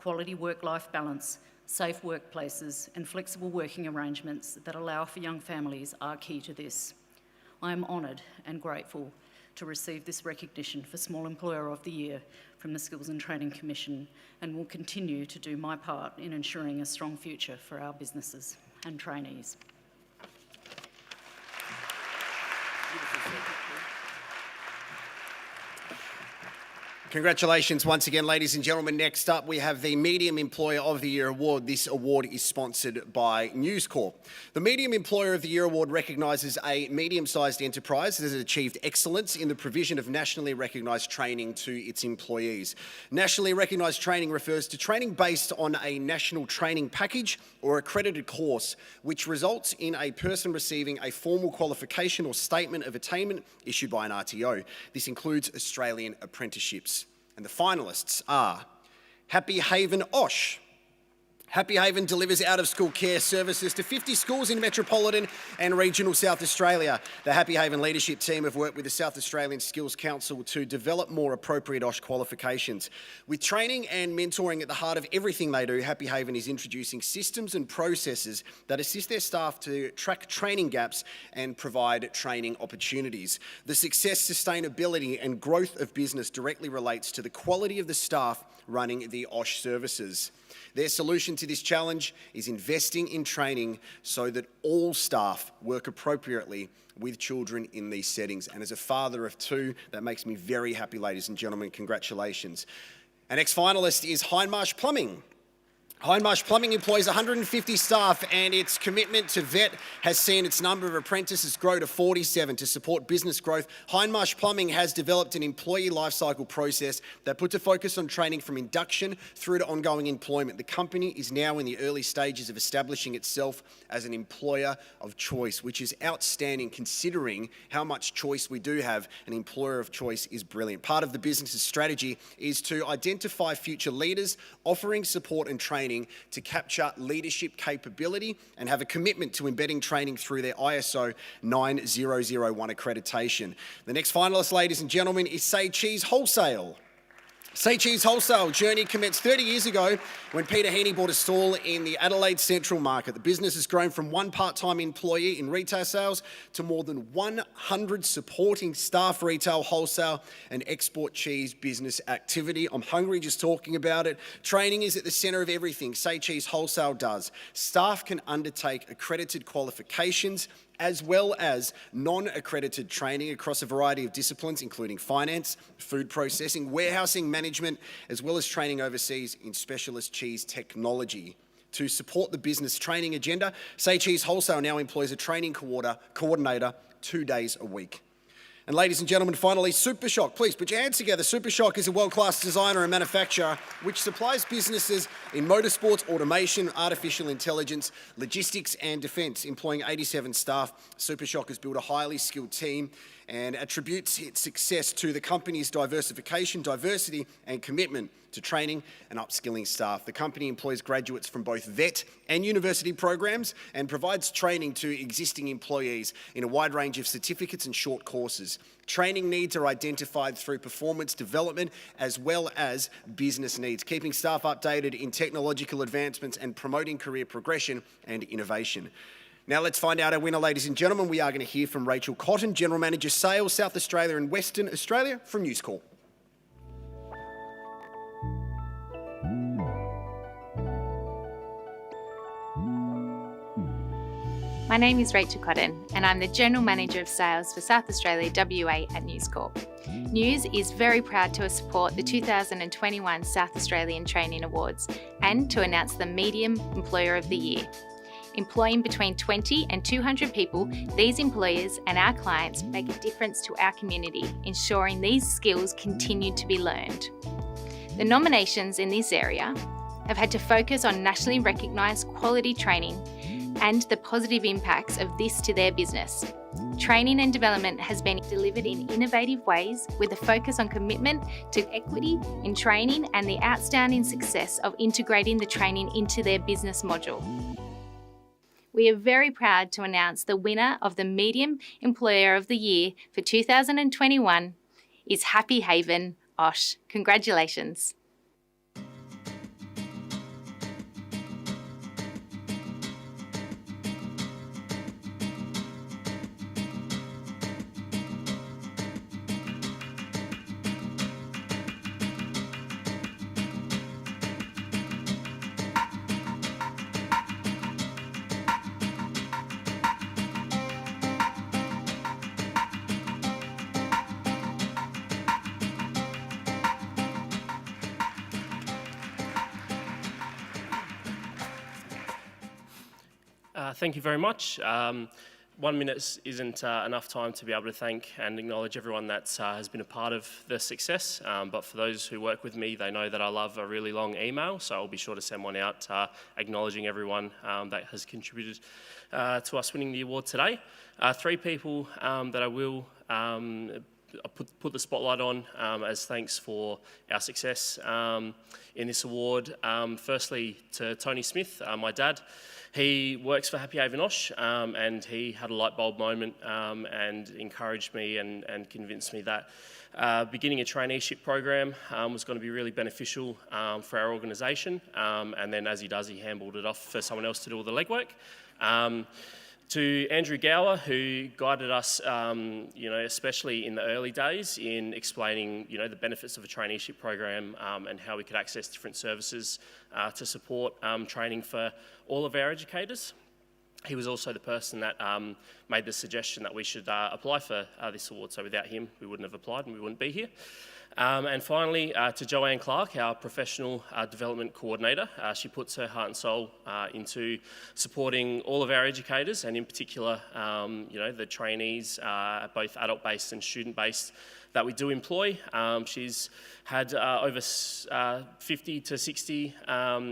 Quality work-life balance, safe workplaces and flexible working arrangements that allow for young families are key to this. I am honoured and grateful to receive this recognition for Small Employer of the Year from the Skills and Training Commission, and will continue to do my part in ensuring a strong future for our businesses and trainees. Congratulations once again, ladies and gentlemen. Next up, we have the Medium Employer of the Year Award. This award is sponsored by News Corp. The Medium Employer of the Year Award recognises a medium-sized enterprise that has achieved excellence in the provision of nationally recognised training to its employees. Nationally recognised training refers to training based on a national training package or accredited course, which results in a person receiving a formal qualification or statement of attainment issued by an RTO. This includes Australian apprenticeships. And the finalists are Happy Haven OSH. Happy Haven delivers out-of-school care services to 50 schools in metropolitan and regional South Australia. The Happy Haven leadership team have worked with the South Australian Skills Council to develop more appropriate OSH qualifications. With training and mentoring at the heart of everything they do, Happy Haven is introducing systems and processes that assist their staff to track training gaps and provide training opportunities. The success, sustainability and growth of business directly relates to the quality of the staff running the OSH services. Their solution to this challenge is investing in training so that all staff work appropriately with children in these settings. And as a father of two, that makes me very happy, ladies and gentlemen. Congratulations. Our next finalist is Hindmarsh Plumbing. Hindmarsh Plumbing employs 150 staff, and its commitment to VET has seen its number of apprentices grow to 47. To support business growth, Hindmarsh Plumbing has developed an employee lifecycle process that puts a focus on training from induction through to ongoing employment. The company is now in the early stages of establishing itself as an employer of choice, which is outstanding considering how much choice we do have. An employer of choice is brilliant. Part of the business's strategy is to identify future leaders, offering support and training to capture leadership capability, and have a commitment to embedding training through their ISO 9001 accreditation. The next finalist, ladies and gentlemen, is Say Cheese Wholesale. Say Cheese Wholesale journey commenced 30 years ago when Peter Heaney bought a stall in the Adelaide Central Market. The business has grown from one part-time employee in retail sales to more than 100 supporting staff retail, wholesale and export cheese business activity. I'm hungry just talking about it. Training is at the centre of everything Say Cheese Wholesale does. Staff can undertake accredited qualifications as well as non-accredited training across a variety of disciplines, including finance, food processing, warehousing management, as well as training overseas in specialist cheese technology. To support the business training agenda, Say Cheese Wholesale now employs a training coordinator 2 days a week. And ladies and gentlemen, finally, Super Shock. Please put your hands together. Super Shock is a world-class designer and manufacturer which supplies businesses in motorsports, automation, artificial intelligence, logistics and defence. Employing 87 staff, Super Shock has built a highly skilled team and attributes its success to the company's diversification, diversity and commitment to training and upskilling staff. The company employs graduates from both VET and university programs and provides training to existing employees in a wide range of certificates and short courses. Training needs are identified through performance development as well as business needs, keeping staff updated in technological advancements and promoting career progression and innovation. Now let's find out our winner, ladies and gentlemen. We are going to hear from Rachel Cotton, General Manager Sales, South Australia and Western Australia from News Corp. My name is Rachel Cotton and I'm the General Manager of Sales for South Australia WA at News Corp. News is very proud to support the 2021 South Australian Training Awards and to announce the Medium Employer of the Year. Employing between 20 and 200 people, these employers and our clients make a difference to our community, ensuring these skills continue to be learned. The nominations in this area have had to focus on nationally recognised quality training and the positive impacts of this to their business. Training and development has been delivered in innovative ways with a focus on commitment to equity in training and the outstanding success of integrating the training into their business module. We are very proud to announce the winner of the Medium Employer of the Year for 2021 is Happy Haven, Osh. Congratulations. Thank you very much. 1 minute isn't enough time to be able to thank and acknowledge everyone that has been a part of the success, but for those who work with me, they know that I love a really long email, so I'll be sure to send one out acknowledging everyone that has contributed to us winning the award today. 3 people that I will put the spotlight on as thanks for our success in this award. Firstly, to Tony Smith, my dad. He works for Happy Haven Osh, and he had a light bulb moment and encouraged me and convinced me that beginning a traineeship program was going to be really beneficial for our organisation. And then as he does, he handballed it off for someone else to do all the legwork. To Andrew Gower, who guided us, especially in the early days in explaining, the benefits of a traineeship program and how we could access different services to support training for all of our educators. He was also the person that made the suggestion that we should apply for this award. So without him, we wouldn't have applied and we wouldn't be here. And finally, to Joanne Clark, our Professional Development Coordinator. She puts her heart and soul into supporting all of our educators and in particular, the trainees, both adult-based and student-based, that we do employ. She's had over 50 to 60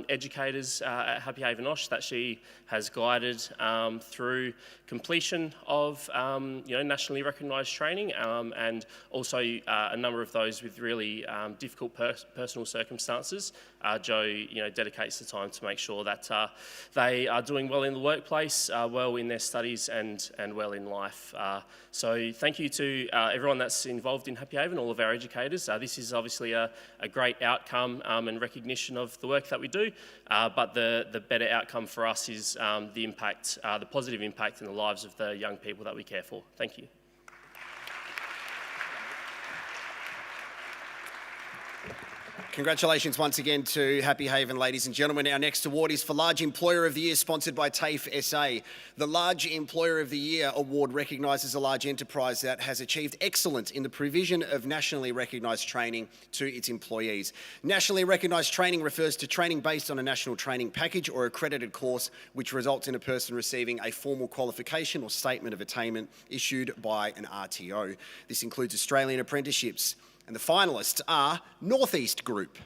educators at Happy Haven Osh that she has guided through completion of nationally recognised training and also a number of those with really difficult personal circumstances. Jo dedicates the time to make sure that they are doing well in the workplace, well in their studies and well in life. So thank you to everyone that's involved in Happy Haven, all of our educators. This is obviously a great outcome and recognition of the work that we do, but the better outcome for us is the impact, the positive impact in the lives of the young people that we care for. Thank you. Congratulations once again to Happy Haven, ladies and gentlemen. Our next award is for Large Employer of the Year, sponsored by TAFE SA. The Large Employer of the Year award recognises a large enterprise that has achieved excellence in the provision of nationally recognised training to its employees. Nationally recognised training refers to training based on a national training package or accredited course, which results in a person receiving a formal qualification or statement of attainment issued by an RTO. This includes Australian apprenticeships. And the finalists are Northeast Group.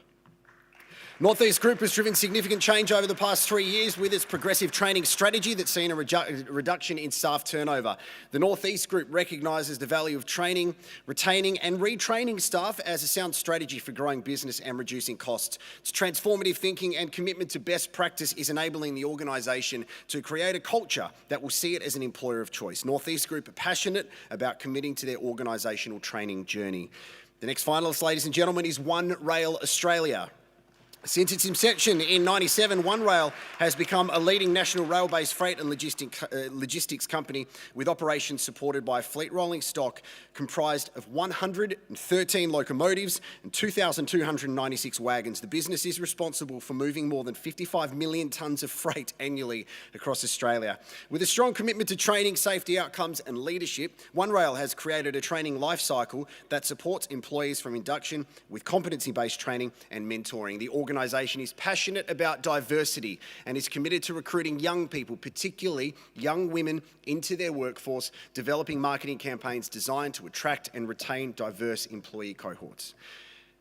Northeast Group has driven significant change over the past 3 years with its progressive training strategy that's seen a reduction in staff turnover. The Northeast Group recognises the value of training, retaining and retraining staff as a sound strategy for growing business and reducing costs. Its transformative thinking and commitment to best practice is enabling the organisation to create a culture that will see it as an employer of choice. Northeast Group are passionate about committing to their organisational training journey. The next finalist, ladies and gentlemen, is One Rail Australia. Since its inception in '97, One Rail has become a leading national rail-based freight and logistics company with operations supported by fleet rolling stock comprised of 113 locomotives and 2,296 wagons. The business is responsible for moving more than 55 million tonnes of freight annually across Australia. With a strong commitment to training, safety outcomes and leadership, One Rail has created a training life cycle that supports employees from induction with competency-based training and mentoring. The organisation is passionate about diversity and is committed to recruiting young people, particularly young women, into their workforce, developing marketing campaigns designed to attract and retain diverse employee cohorts.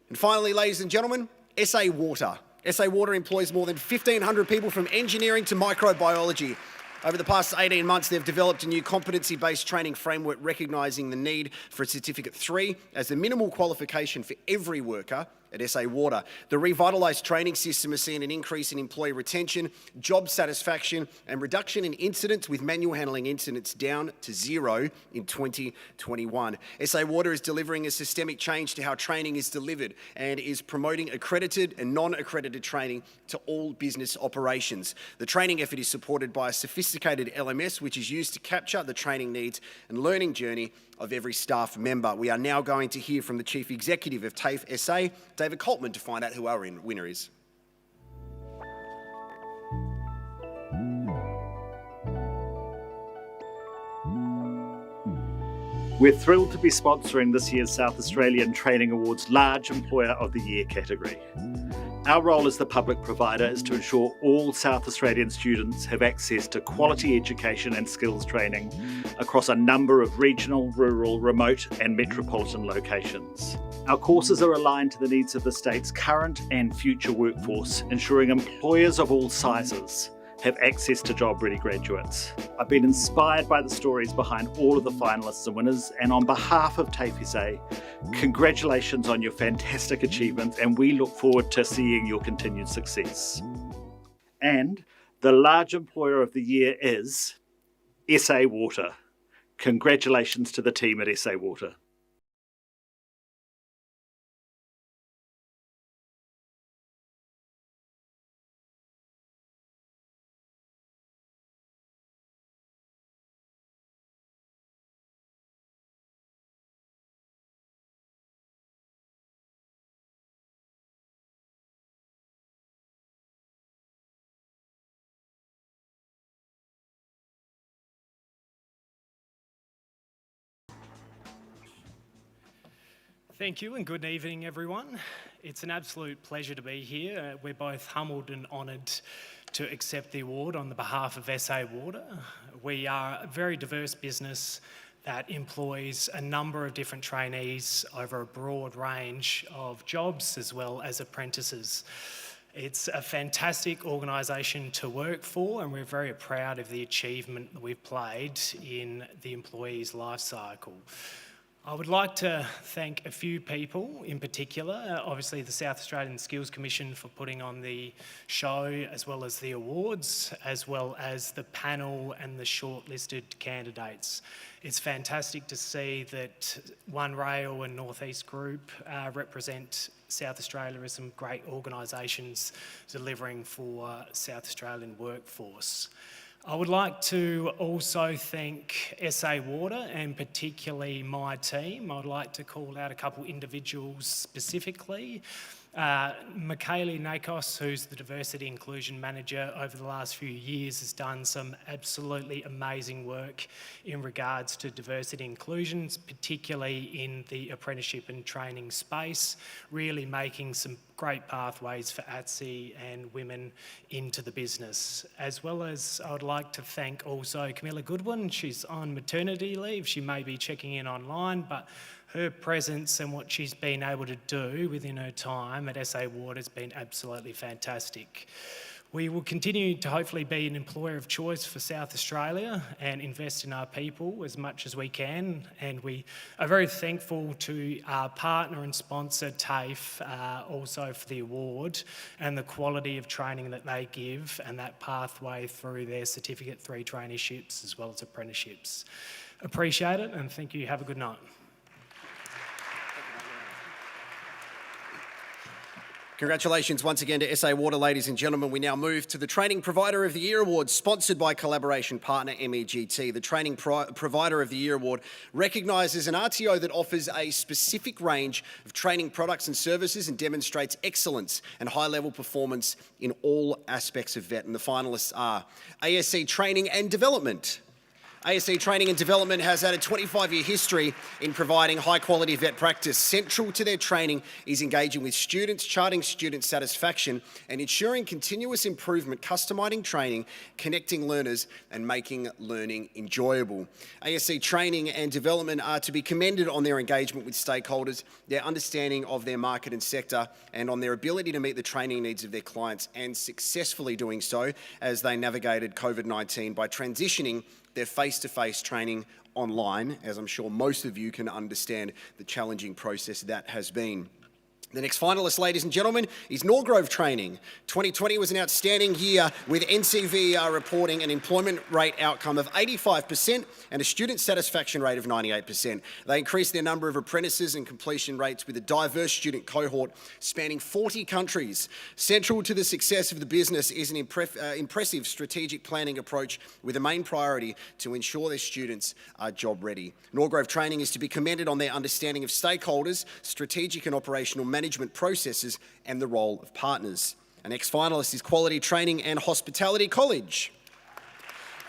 And finally, ladies and gentlemen, SA Water. SA Water employs more than 1,500 people from engineering to microbiology. Over the past 18 months, they've developed a new competency-based training framework recognising the need for a Certificate 3 as the minimal qualification for every worker at SA Water. The revitalised training system has seen an increase in employee retention, job satisfaction and reduction in incidents, with manual handling incidents down to 0 in 2021. SA Water is delivering a systemic change to how training is delivered and is promoting accredited and non-accredited training to all business operations. The training effort is supported by a sophisticated LMS which is used to capture the training needs and learning journey of every staff member. We are now going to hear from the Chief Executive of TAFE SA, David Coltman, to find out who our winner is. We're thrilled to be sponsoring this year's South Australian Training Awards Large Employer of the Year category. Our role as the public provider is to ensure all South Australian students have access to quality education and skills training across a number of regional, rural, remote and metropolitan locations. Our courses are aligned to the needs of the state's current and future workforce, ensuring employers of all sizes have access to job-ready graduates. I've been inspired by the stories behind all of the finalists and winners, and on behalf of TAFE SA, congratulations on your fantastic achievements, and we look forward to seeing your continued success. And the Large Employer of the Year is SA Water. Congratulations to the team at SA Water. Thank you and good evening, everyone. It's an absolute pleasure to be here. We're both humbled and honoured to accept the award on the behalf of SA Water. We are a very diverse business that employs a number of different trainees over a broad range of jobs as well as apprentices. It's a fantastic organisation to work for, and we're very proud of the achievement that we've played in the employee's life cycle. I would like to thank a few people in particular, obviously the South Australian Skills Commission for putting on the show, as well as the awards, as well as the panel and the shortlisted candidates. It's fantastic to see that One Rail and North East Group represent South Australia as some great organisations delivering for South Australian workforce. I would like to also thank SA Water and particularly my team. I'd like to call out a couple individuals specifically. Michaeli Nakos, who's the Diversity Inclusion Manager over the last few years, has done some absolutely amazing work in regards to diversity inclusions, particularly in the apprenticeship and training space, really making some great pathways for ATSE and women into the business. As well as I would like to thank also Camilla Goodwin. She's on maternity leave. She may be checking in online, but her presence and what she's been able to do within her time at SA Water has been absolutely fantastic. We will continue to hopefully be an employer of choice for South Australia and invest in our people as much as we can. And we are very thankful to our partner and sponsor, TAFE, also for the award and the quality of training that they give and that pathway through their Certificate 3 traineeships as well as apprenticeships. Appreciate it and thank you. Have a good night. Congratulations once again to SA Water, ladies and gentlemen. We now move to the Training Provider of the Year Award, sponsored by collaboration partner MEGT. The Training Provider of the Year Award recognises an RTO that offers a specific range of training products and services and demonstrates excellence and high-level performance in all aspects of VET. And the finalists are ASC Training and Development, ASC Training and Development has had a 25-year history in providing high-quality vet practice. Central to their training is engaging with students, charting student satisfaction, and ensuring continuous improvement, customising training, connecting learners, and making learning enjoyable. ASC Training and Development are to be commended on their engagement with stakeholders, their understanding of their market and sector, and on their ability to meet the training needs of their clients, and successfully doing so as they navigated COVID-19 by transitioning their face-to-face training online, as I'm sure most of you can understand the challenging process that has been. The next finalist, ladies and gentlemen, is Norgrove Training. 2020 was an outstanding year with NCVER reporting an employment rate outcome of 85% and a student satisfaction rate of 98%. They increased their number of apprentices and completion rates with a diverse student cohort spanning 40 countries. Central to the success of the business is an impressive strategic planning approach with a main priority to ensure their students are job ready. Norgrove Training is to be commended on their understanding of stakeholders, strategic and operational management processes, and the role of partners. Our next finalist is Quality Training and Hospitality College.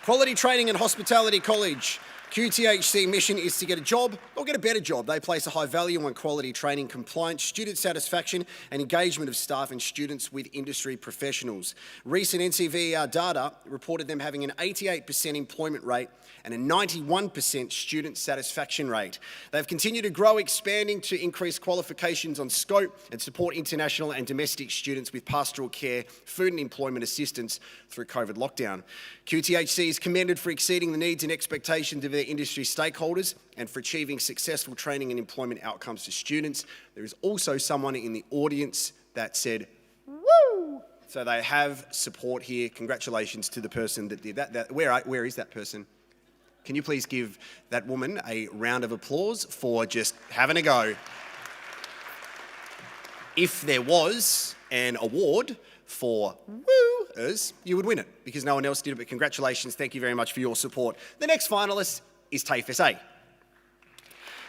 Quality Training and Hospitality College. QTHC mission is to get a job or get a better job. They place a high value on quality training, compliance, student satisfaction and engagement of staff and students with industry professionals. Recent NCVER data reported them having an 88% employment rate and a 91% student satisfaction rate. They've continued to grow, expanding to increase qualifications on scope and support international and domestic students with pastoral care, food and employment assistance through COVID lockdown. QTHC is commended for exceeding the needs and expectations of their industry stakeholders and for achieving successful training and employment outcomes for students. There is also someone in the audience that said, woo! So they have support here. Congratulations to the person that did that. Where is that person? Can you please give that woman a round of applause for just having a go? If there was an award for woo-ers, you would win it because no one else did it, but congratulations. Thank you very much for your support. The next finalist is TAFE SA.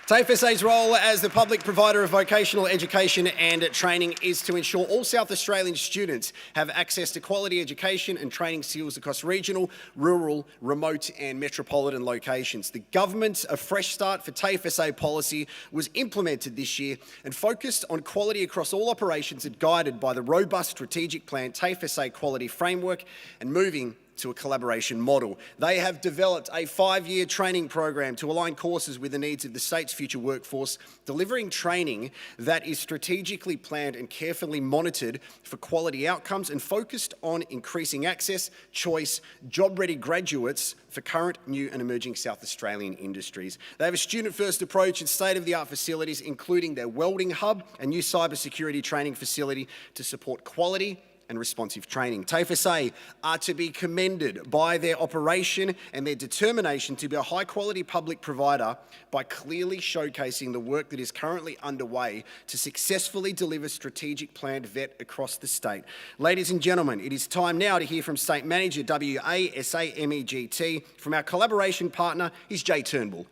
TAFE SA's role as the public provider of vocational education and training is to ensure all South Australian students have access to quality education and training skills across regional, rural, remote and metropolitan locations. The government's A Fresh Start for TAFE SA policy was implemented this year and focused on quality across all operations and guided by the robust strategic plan TAFE SA Quality Framework and moving to a collaboration model. They have developed a 5-year training program to align courses with the needs of the state's future workforce, delivering training that is strategically planned and carefully monitored for quality outcomes and focused on increasing access, choice, job-ready graduates for current, new and emerging South Australian industries. They have a student-first approach and state-of-the-art facilities, including their welding hub and new cybersecurity training facility to support quality and responsive training. TAFE SA are to be commended by their operation and their determination to be a high-quality public provider by clearly showcasing the work that is currently underway to successfully deliver strategic planned vet across the state. Ladies and gentlemen, it is time now to hear from State Manager WA SA MEGT. From our collaboration partner is Jay Turnbull.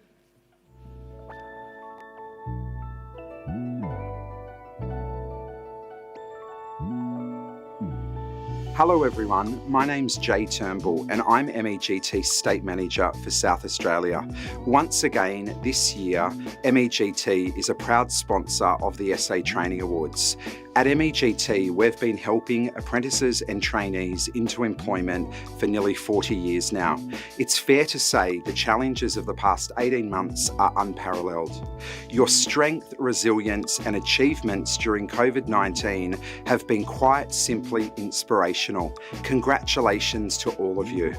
Hello everyone, my name's Jay Turnbull and I'm MEGT State Manager for South Australia. Once again, this year, MEGT is a proud sponsor of the SA Training Awards. At MEGT, we've been helping apprentices and trainees into employment for nearly 40 years now. It's fair to say the challenges of the past 18 months are unparalleled. Your strength, resilience and achievements during COVID-19 have been quite simply inspirational. Congratulations to all of you.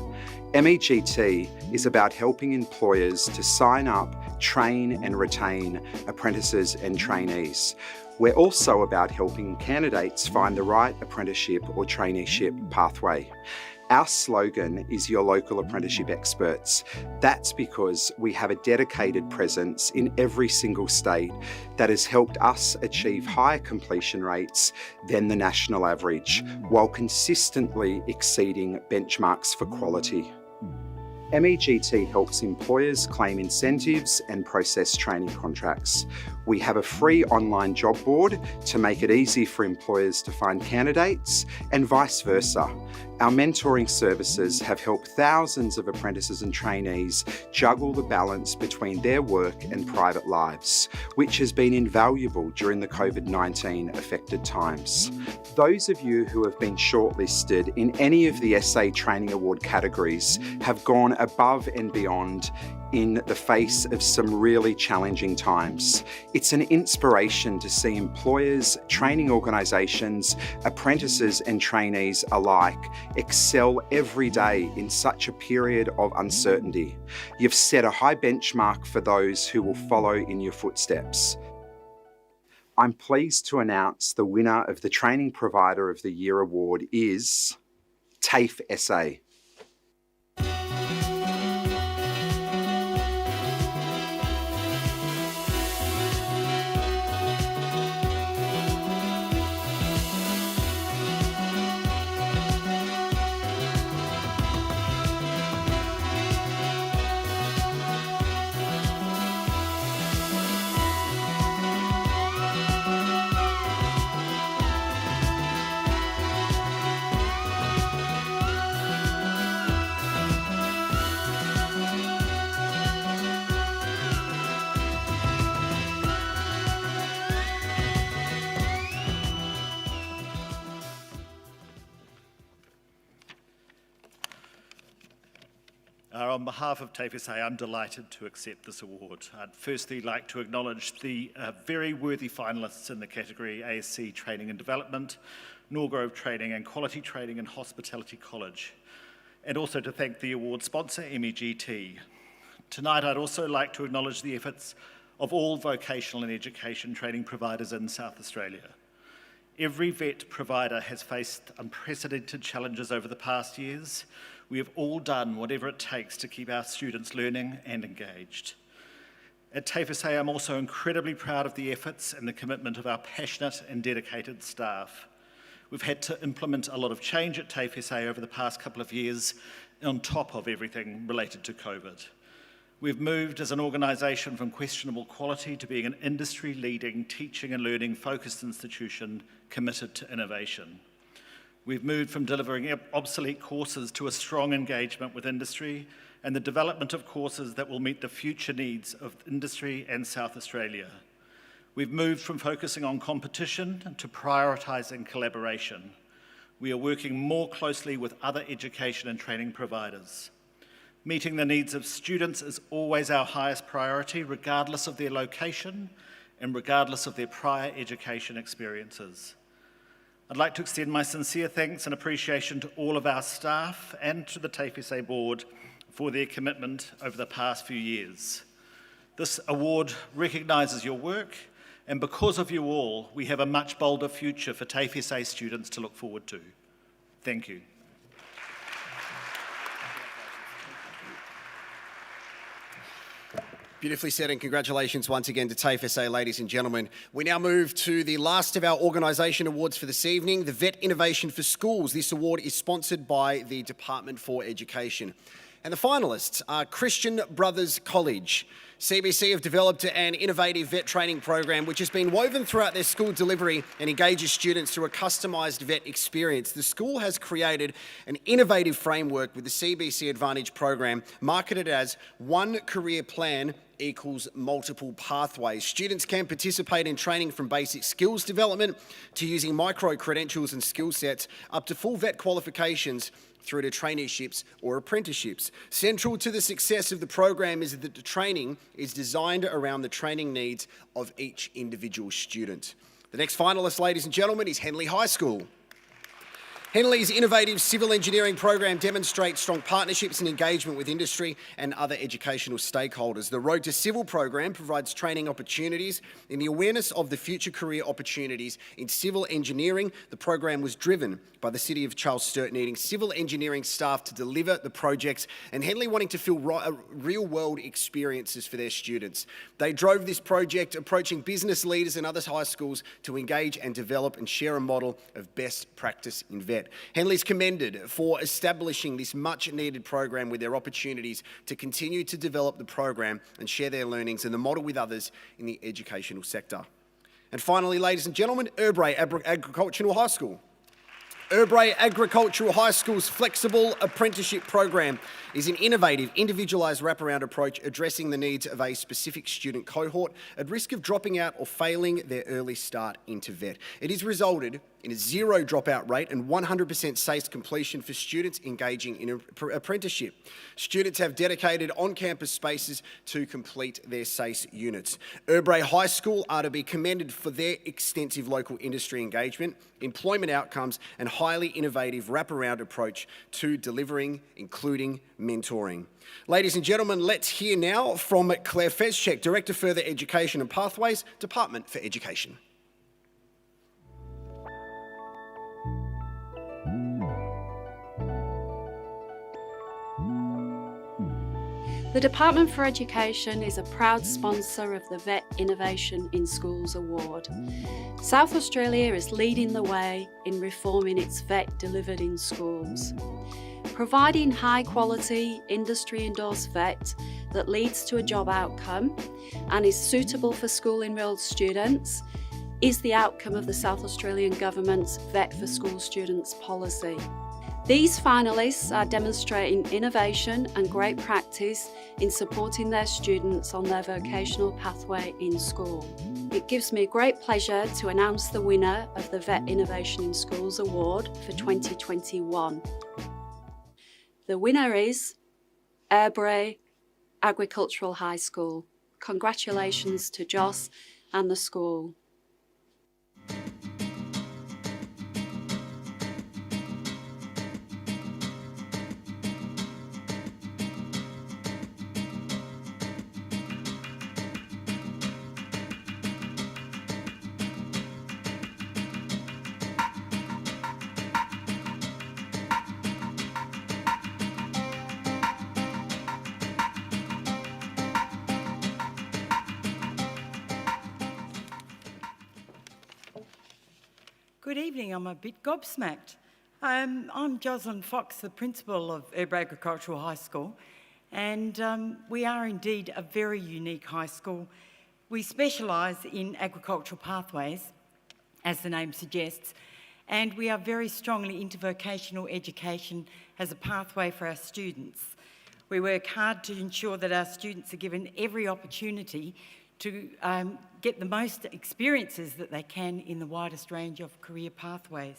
MEGT is about helping employers to sign up, train and retain apprentices and trainees. We're also about helping candidates find the right apprenticeship or traineeship pathway. Our slogan is your local apprenticeship experts. That's because we have a dedicated presence in every single state that has helped us achieve higher completion rates than the national average, while consistently exceeding benchmarks for quality. MEGT helps employers claim incentives and process training contracts. We have a free online job board to make it easy for employers to find candidates and vice versa. Our mentoring services have helped thousands of apprentices and trainees juggle the balance between their work and private lives, which has been invaluable during the COVID-19 affected times. Those of you who have been shortlisted in any of the SA Training Award categories have gone above and beyond in the face of some really challenging times. It's an inspiration to see employers, training organisations, apprentices and trainees alike excel every day in such a period of uncertainty. You've set a high benchmark for those who will follow in your footsteps. I'm pleased to announce the winner of the Training Provider of the Year award is TAFE SA. On behalf of TAFE SA, I'm delighted to accept this award. I'd firstly like to acknowledge the very worthy finalists in the category ASC Training and Development, Norgrove Training and Quality Training and Hospitality College, and also to thank the award sponsor, MEGT. Tonight, I'd also like to acknowledge the efforts of all vocational and education training providers in South Australia. Every vet provider has faced unprecedented challenges over the past years. We have all done whatever it takes to keep our students learning and engaged. At TAFE SA, I'm also incredibly proud of the efforts and the commitment of our passionate and dedicated staff. We've had to implement a lot of change at TAFE SA over the past couple of years on top of everything related to COVID. We've moved as an organisation from questionable quality to being an industry-leading teaching and learning focused institution committed to innovation. We've moved from delivering obsolete courses to a strong engagement with industry and the development of courses that will meet the future needs of industry and South Australia. We've moved from focusing on competition to prioritising collaboration. We are working more closely with other education and training providers. Meeting the needs of students is always our highest priority, regardless of their location and regardless of their prior education experiences. I'd like to extend my sincere thanks and appreciation to all of our staff and to the TAFE SA board for their commitment over the past few years. This award recognises your work, and because of you all, we have a much bolder future for TAFE SA students to look forward to. Thank you. Beautifully said, and congratulations once again to TAFE SA, ladies and gentlemen. We now move to the last of our organisation awards for this evening, the Vet Innovation for Schools. This award is sponsored by the Department for Education. And the finalists are Christian Brothers College. CBC have developed an innovative vet training program which has been woven throughout their school delivery and engages students through a customised vet experience. The school has created an innovative framework with the CBC Advantage program marketed as One Career Plan equals multiple pathways. Students can participate in training from basic skills development to using micro-credentials and skill sets up to full vet qualifications through to traineeships or apprenticeships. Central to the success of the program is that the training is designed around the training needs of each individual student. The next finalist, ladies and gentlemen, is Henley High School. Henley's innovative civil engineering program demonstrates strong partnerships and engagement with industry and other educational stakeholders. The Road to Civil program provides training opportunities in the awareness of the future career opportunities in civil engineering. The program was driven by the City of Charles Sturt needing civil engineering staff to deliver the projects and Henley wanting to feel real-world experiences for their students. They drove this project, approaching business leaders and other high schools to engage and develop and share a model of best practice in vet. vet. Henley's commended for establishing this much-needed program with their opportunities to continue to develop the program and share their learnings and the model with others in the educational sector. And finally, ladies and gentlemen, Erbray Agricultural High School. Erbray Agricultural High School's flexible apprenticeship program is an innovative, individualised wraparound approach addressing the needs of a specific student cohort at risk of dropping out or failing their early start into vet. It has resulted in a 0 dropout rate and 100% SACE completion for students engaging in an apprenticeship. Students have dedicated on-campus spaces to complete their SACE units. Erbray High School are to be commended for their extensive local industry engagement, employment outcomes and highly innovative wraparound approach to delivering, including mentoring. Ladies and gentlemen, let's hear now from Claire Fezchek, Director Further Education and Pathways, Department for Education. The Department for Education is a proud sponsor of the Vet Innovation in Schools Award. South Australia is leading the way in reforming its vet delivered in schools. Providing high quality, industry endorsed vet that leads to a job outcome and is suitable for school enrolled students is the outcome of the South Australian Government's Vet for School Students policy. These finalists are demonstrating innovation and great practice in supporting their students on their vocational pathway in school. It gives me great pleasure to announce the winner of the Vet Innovation in Schools Award for 2021. The winner is Erbray Agricultural High School. Congratulations to Joss and the school. Good evening, I'm a bit gobsmacked. I'm Jocelyn Fox, the principal of Erbray Agricultural High School, and we are indeed a very unique high school. We specialise in agricultural pathways, as the name suggests, and we are very strongly into vocational education as a pathway for our students. We work hard to ensure that our students are given every opportunity to get the most experiences that they can in the widest range of career pathways.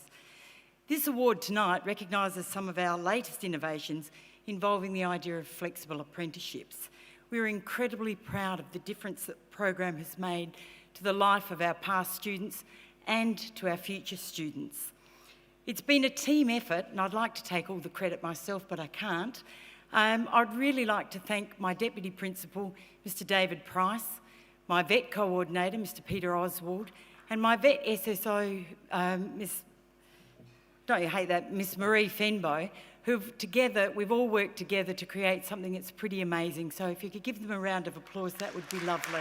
This award tonight recognises some of our latest innovations involving the idea of flexible apprenticeships. We're incredibly proud of the difference that the program has made to the life of our past students and to our future students. It's been a team effort, and I'd like to take all the credit myself, but I can't. I'd really like to thank my Deputy Principal, Mr David Price, my vet coordinator, Mr Peter Oswald, and my vet SSO, don't you hate that, Miss Marie Fenbo, we've all worked together to create something that's pretty amazing. So if you could give them a round of applause, that would be lovely.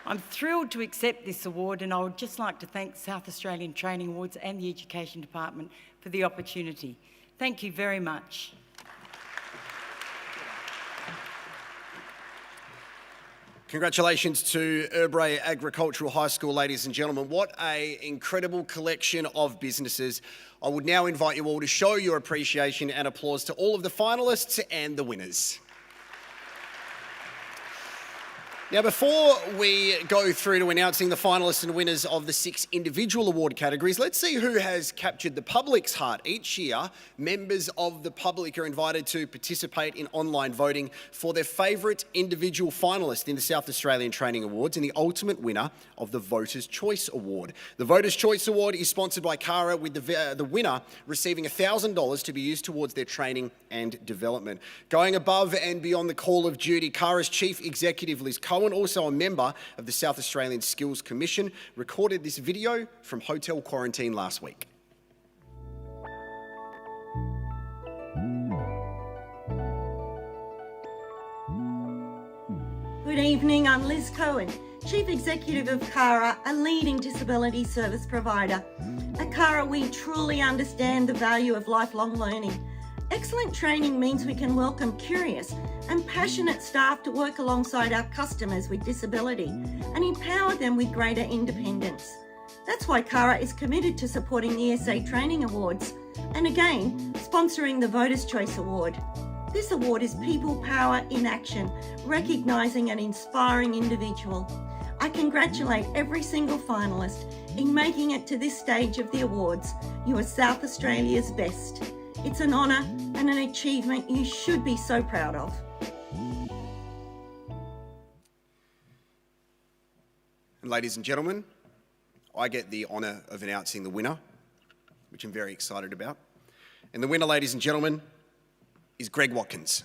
I'm thrilled to accept this award, and I would just like to thank South Australian Training Awards and the Education Department for the opportunity. Thank you very much. Congratulations to Erbray Agricultural High School, ladies and gentlemen. What an incredible collection of businesses. I would now invite you all to show your appreciation and applause to all of the finalists and the winners. Now, before we go through to announcing the finalists and winners of the 6 individual award categories, let's see who has captured the public's heart. Each year, members of the public are invited to participate in online voting for their favourite individual finalist in the South Australian Training Awards and the ultimate winner of the Voters' Choice Award. The Voters' Choice Award is sponsored by CARA, with the winner receiving $1,000 to be used towards their training and development. Going above and beyond the call of duty, CARA's Chief Executive Liz Cohen, also a member of the South Australian Skills Commission, recorded this video from hotel quarantine last week. Good evening, I'm Liz Cohen, Chief Executive of CARA, a leading disability service provider. At CARA, we truly understand the value of lifelong learning. Excellent training means we can welcome curious and passionate staff to work alongside our customers with disability and empower them with greater independence. That's why CARA is committed to supporting the SA Training Awards and again, sponsoring the Voters' Choice Award. This award is people power in action, recognising an inspiring individual. I congratulate every single finalist in making it to this stage of the awards. You are South Australia's best. It's an honour and an achievement you should be so proud of. And ladies and gentlemen, I get the honour of announcing the winner, which I'm very excited about. And the winner, ladies and gentlemen, is Greg Watkins.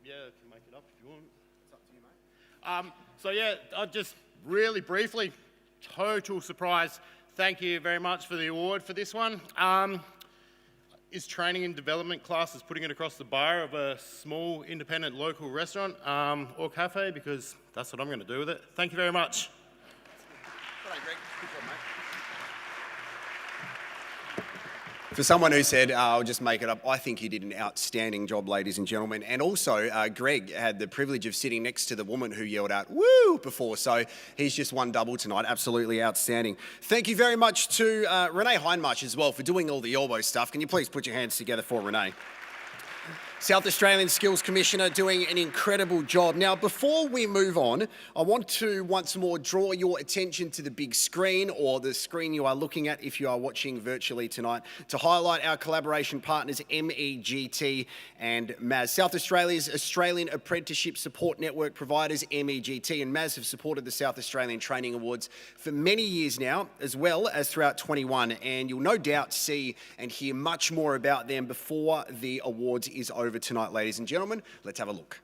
Yeah, can make it up if you want. It's up to you, mate. So yeah, I'll just really briefly, total surprise. Thank you very much for the award for this one. Is training and development classes putting it across the bar of a small independent local restaurant or cafe, because that's what I'm going to do with it. Thank you very much. Well done, Greg. Good job, mate. For someone who said, I'll just make it up, I think you did an outstanding job, ladies and gentlemen. And also, Greg had the privilege of sitting next to the woman who yelled out, woo, before. So he's just won double tonight. Absolutely outstanding. Thank you very much to Renee Hindmarsh as well for doing all the elbow stuff. Can you please put your hands together for Renee? South Australian Skills Commissioner doing an incredible job. Now, before we move on, I want to once more draw your attention to the big screen, or the screen you are looking at if you are watching virtually tonight, to highlight our collaboration partners MEGT and MAS. South Australia's Australian Apprenticeship Support Network providers, MEGT and MAS, have supported the South Australian Training Awards for many years now, as well as throughout 21, and you'll no doubt see and hear much more about them before the awards is over tonight, ladies and gentlemen. Let's have a look.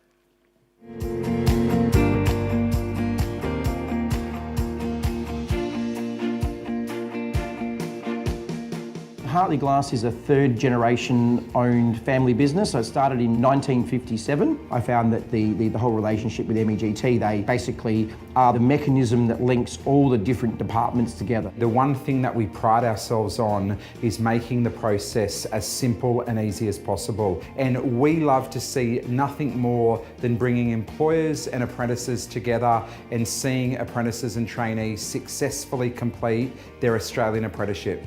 Hartley Glass is a third generation owned family business. So it started in 1957. I found that the whole relationship with MEGT, they basically are the mechanism that links all the different departments together. The one thing that we pride ourselves on is making the process as simple and easy as possible. And we love to see nothing more than bringing employers and apprentices together and seeing apprentices and trainees successfully complete their Australian apprenticeship.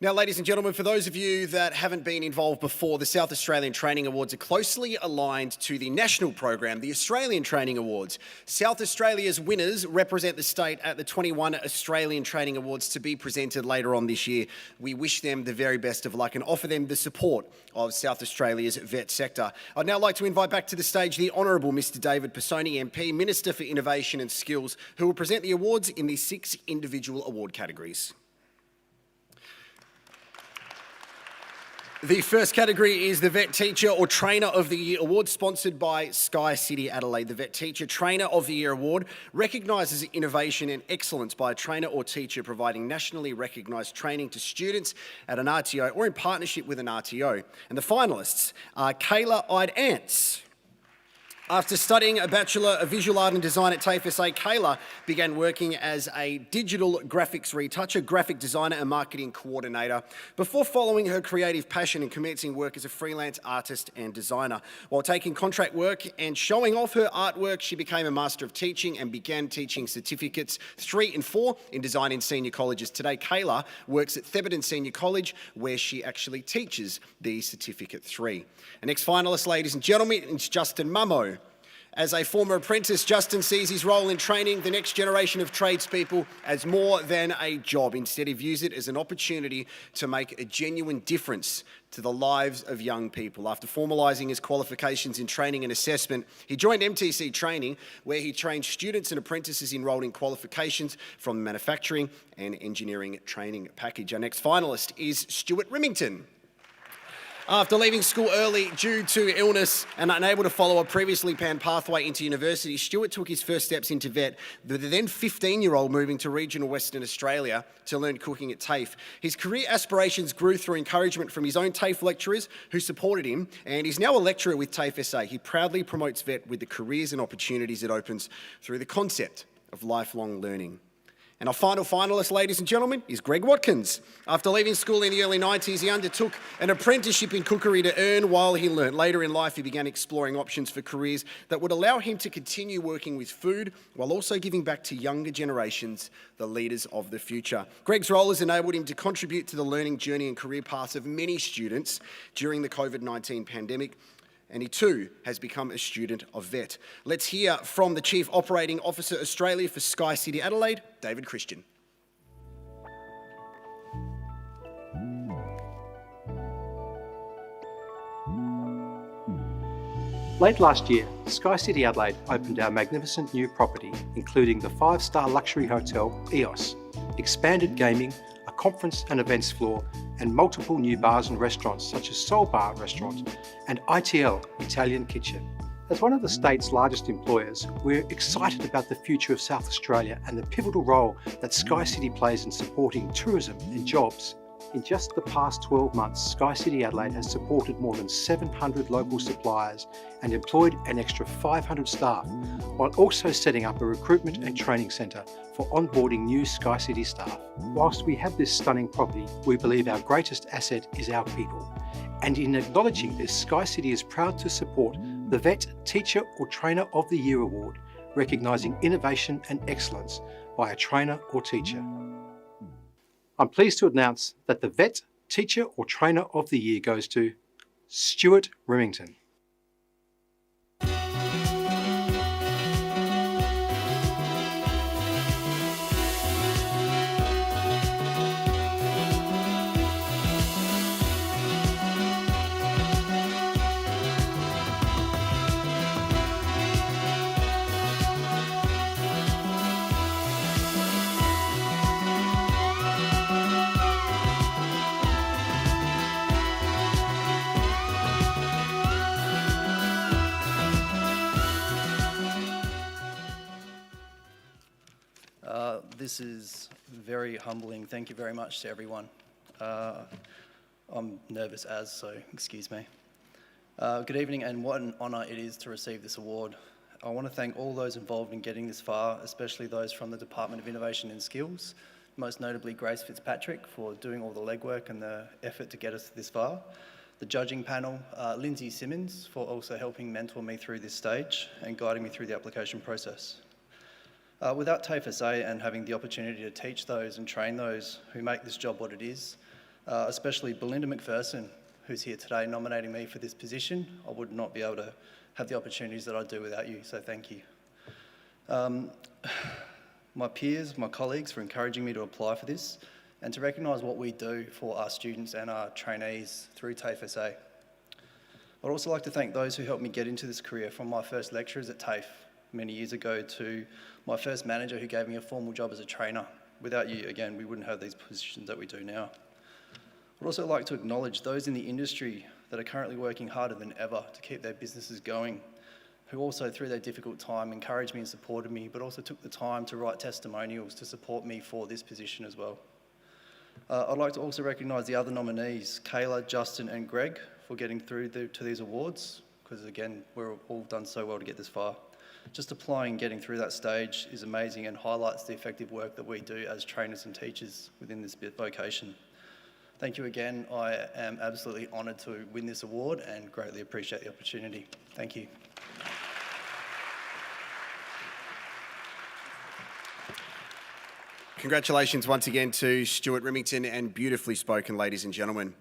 Now, ladies and gentlemen, for those of you that haven't been involved before, the South Australian Training Awards are closely aligned to the national program, the Australian Training Awards. South Australia's winners represent the state at the 21 Australian Training Awards to be presented later on this year. We wish them the very best of luck and offer them the support of South Australia's vet sector. I'd now like to invite back to the stage the Honourable Mr David Pisoni, MP, Minister for Innovation and Skills, who will present the awards in the 6 individual award categories. The first category is the Vet Teacher or Trainer of the Year Award, sponsored by Sky City Adelaide. The Vet Teacher Trainer of the Year Award recognises innovation and excellence by a trainer or teacher providing nationally recognised training to students at an RTO or in partnership with an RTO. And the finalists are Kayla Ants. After studying a Bachelor of Visual Art and Design at TAFE SA, Kayla began working as a digital graphics retoucher, graphic designer and marketing coordinator before following her creative passion and commencing work as a freelance artist and designer. While taking contract work and showing off her artwork, she became a Master of Teaching and began teaching certificates 3 and 4 in design in senior colleges. Today, Kayla works at Thebarton Senior College, where she actually teaches the Certificate 3. The next finalist, ladies and gentlemen, is Justin Mummo. As a former apprentice, Justin sees his role in training the next generation of tradespeople as more than a job. Instead, he views it as an opportunity to make a genuine difference to the lives of young people. After formalising his qualifications in training and assessment, he joined MTC Training, where he trained students and apprentices enrolled in qualifications from the manufacturing and engineering training package. Our next finalist is Stuart Remington. After leaving school early due to illness and unable to follow a previously planned pathway into university, Stuart took his first steps into vet, the then 15-year-old moving to regional Western Australia to learn cooking at TAFE. His career aspirations grew through encouragement from his own TAFE lecturers who supported him, and he's now a lecturer with TAFE SA. He proudly promotes vet with the careers and opportunities it opens through the concept of lifelong learning. And our final finalist, ladies and gentlemen, is Greg Watkins. After leaving school in the early 90s, he undertook an apprenticeship in cookery to earn while he learnt. Later in life, he began exploring options for careers that would allow him to continue working with food while also giving back to younger generations, the leaders of the future. Greg's role has enabled him to contribute to the learning journey and career paths of many students during the COVID-19 pandemic, and he too has become a student of vet. Let's hear from the Chief Operating Officer Australia for Sky City Adelaide, David Christian. Late last year, Sky City Adelaide opened our magnificent new property, including the 5-star luxury hotel, EOS, expanded gaming, a conference and events floor, and multiple new bars and restaurants such as Soul Bar Restaurant and ITL Italian Kitchen. As one of the state's largest employers, we're excited about the future of South Australia and the pivotal role that Sky City plays in supporting tourism and jobs. In just the past 12 months, Sky City Adelaide has supported more than 700 local suppliers and employed an extra 500 staff, while also setting up a recruitment and training centre for onboarding new Sky City staff. Whilst we have this stunning property, we believe our greatest asset is our people. And in acknowledging this, Sky City is proud to support the Vet Teacher or Trainer of the Year Award, recognising innovation and excellence by a trainer or teacher. I'm pleased to announce that the Vet Teacher or Trainer of the Year goes to Stuart Remington. This is very humbling. Thank you very much to everyone. I'm nervous so excuse me. Good evening, and what an honour it is to receive this award. I want to thank all those involved in getting this far, especially those from the Department of Innovation and Skills, most notably Grace Fitzpatrick for doing all the legwork and the effort to get us this far. The judging panel, Lindsay Simmons for also helping mentor me through this stage and guiding me through the application process. Without TAFE SA and having the opportunity to teach those and train those who make this job what it is, especially Belinda McPherson, who's here today nominating me for this position, I would not be able to have the opportunities that I do without you, so thank you. My peers, my colleagues for encouraging me to apply for this and to recognise what we do for our students and our trainees through TAFE SA. I'd also like to thank those who helped me get into this career, from my first lecturers at TAFE many years ago to my first manager who gave me a formal job as a trainer. Without you, again, we wouldn't have these positions that we do now. I'd also like to acknowledge those in the industry that are currently working harder than ever to keep their businesses going, who also through their difficult time encouraged me and supported me, but also took the time to write testimonials to support me for this position as well. I'd like to also recognise the other nominees, Kayla, Justin and Greg, for getting through to these awards, because again, we're all done so well to get this far. Just applying and getting through that stage is amazing and highlights the effective work that we do as trainers and teachers within this vocation. Thank you again. I am absolutely honoured to win this award and greatly appreciate the opportunity. Thank you. Congratulations once again to Stuart Remington, and beautifully spoken, ladies and gentlemen.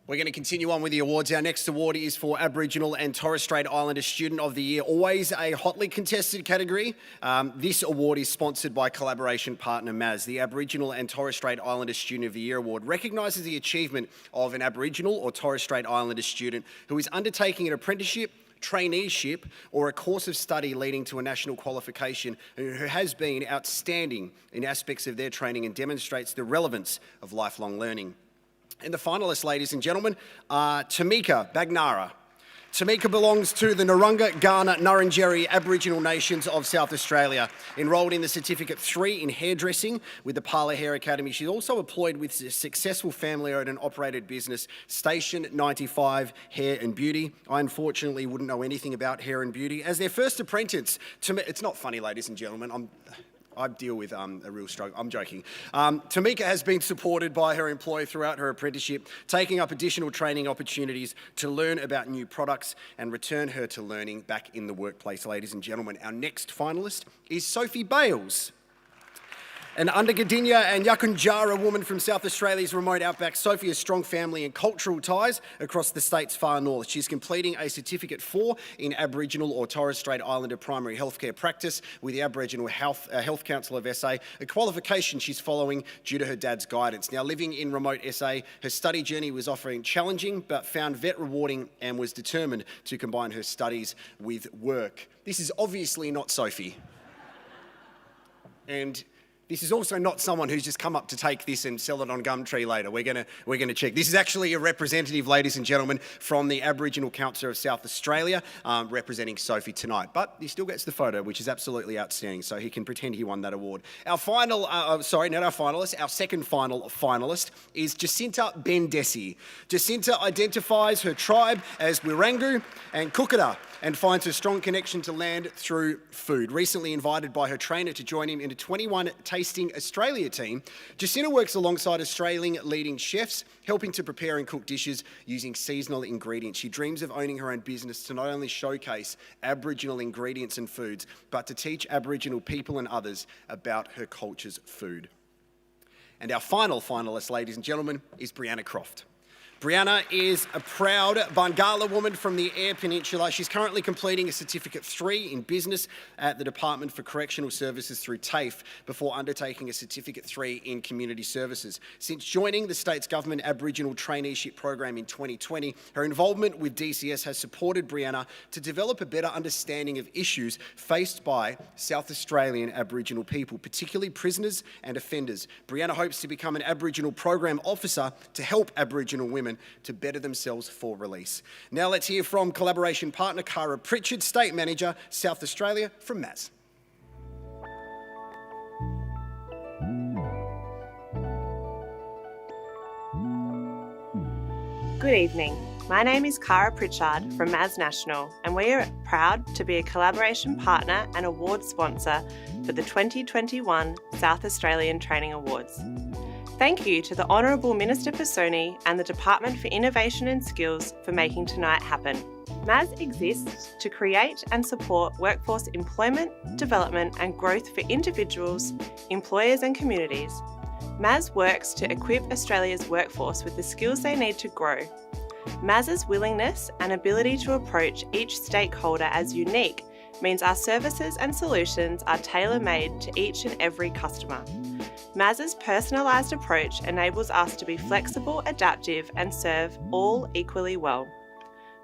We're going to continue on with the awards. Our next award is for Aboriginal and Torres Strait Islander Student of the Year, always a hotly contested category. This award is sponsored by collaboration partner Emcee. The Aboriginal and Torres Strait Islander Student of the Year Award recognises the achievement of an Aboriginal or Torres Strait Islander student who is undertaking an apprenticeship, traineeship or a course of study leading to a national qualification, and who has been outstanding in aspects of their training and demonstrates the relevance of lifelong learning. And the finalists, ladies and gentlemen, are Tamika Bagnara. Tamika belongs to the Narunga, Kaurna, Nurrungeri Aboriginal Nations of South Australia. Enrolled in the Certificate 3 in hairdressing with the Parlour Hair Academy. She's also employed with a successful family-owned and operated business, Station 95 Hair and Beauty. I unfortunately wouldn't know anything about hair and beauty. As their first apprentice, it's not funny, ladies and gentlemen. I deal with a real struggle. I'm joking. Tamika has been supported by her employer throughout her apprenticeship, taking up additional training opportunities to learn about new products and return her to learning back in the workplace, ladies and gentlemen. Our next finalist is Sophie Bales. An Undergadinya and Yakunjara woman from South Australia's remote outback, Sophie has strong family and cultural ties across the state's far north. She's completing a Certificate 4 in Aboriginal or Torres Strait Islander primary healthcare practice with the Aboriginal Health Council of SA, a qualification she's following due to her dad's guidance. Now, living in remote SA, her study journey was offering challenging but found vet rewarding and was determined to combine her studies with work. This is obviously not Sophie. And this is also not someone who's just come up to take this and sell it on Gumtree later. We're gonna check. This is actually a representative, ladies and gentlemen, from the Aboriginal Council of South Australia, representing Sophie tonight. But he still gets the photo, which is absolutely outstanding, so he can pretend he won that award. Our final, sorry, not our finalist, our second final finalist is Jacinta Bendesi. Jacinta identifies her tribe as Wirangu and Kukada, and finds a strong connection to land through food. Recently invited by her trainer to join him in a 21 Tasting Australia team, Jacinta works alongside Australian leading chefs, helping to prepare and cook dishes using seasonal ingredients. She dreams of owning her own business to not only showcase Aboriginal ingredients and foods, but to teach Aboriginal people and others about her culture's food. And our final finalist, ladies and gentlemen, is Brianna Croft. Brianna is a proud Bangala woman from the Eyre Peninsula. She's currently completing a Certificate 3 in Business at the Department for Correctional Services through TAFE before undertaking a Certificate 3 in Community Services. Since joining the state's government Aboriginal traineeship program in 2020, her involvement with DCS has supported Brianna to develop a better understanding of issues faced by South Australian Aboriginal people, particularly prisoners and offenders. Brianna hopes to become an Aboriginal program officer to help Aboriginal women to better themselves for release. Now let's hear from collaboration partner Cara Pritchard, State Manager, South Australia, from Emcee. Good evening. My name is Cara Pritchard from Emcee National, and we are proud to be a collaboration partner and award sponsor for the 2021 South Australian Training Awards. Thank you to the Honourable Minister Pisoni and the Department for Innovation and Skills for making tonight happen. Emcee exists to create and support workforce employment, development and growth for individuals, employers and communities. Emcee works to equip Australia's workforce with the skills they need to grow. Emcee's willingness and ability to approach each stakeholder as unique means our services and solutions are tailor-made to each and every customer. Emcee's personalised approach enables us to be flexible, adaptive and serve all equally well.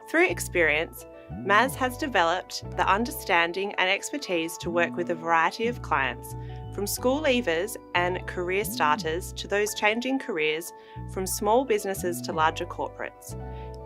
Through experience, Emcee has developed the understanding and expertise to work with a variety of clients, From school leavers and career starters to those changing careers, from small businesses to larger corporates.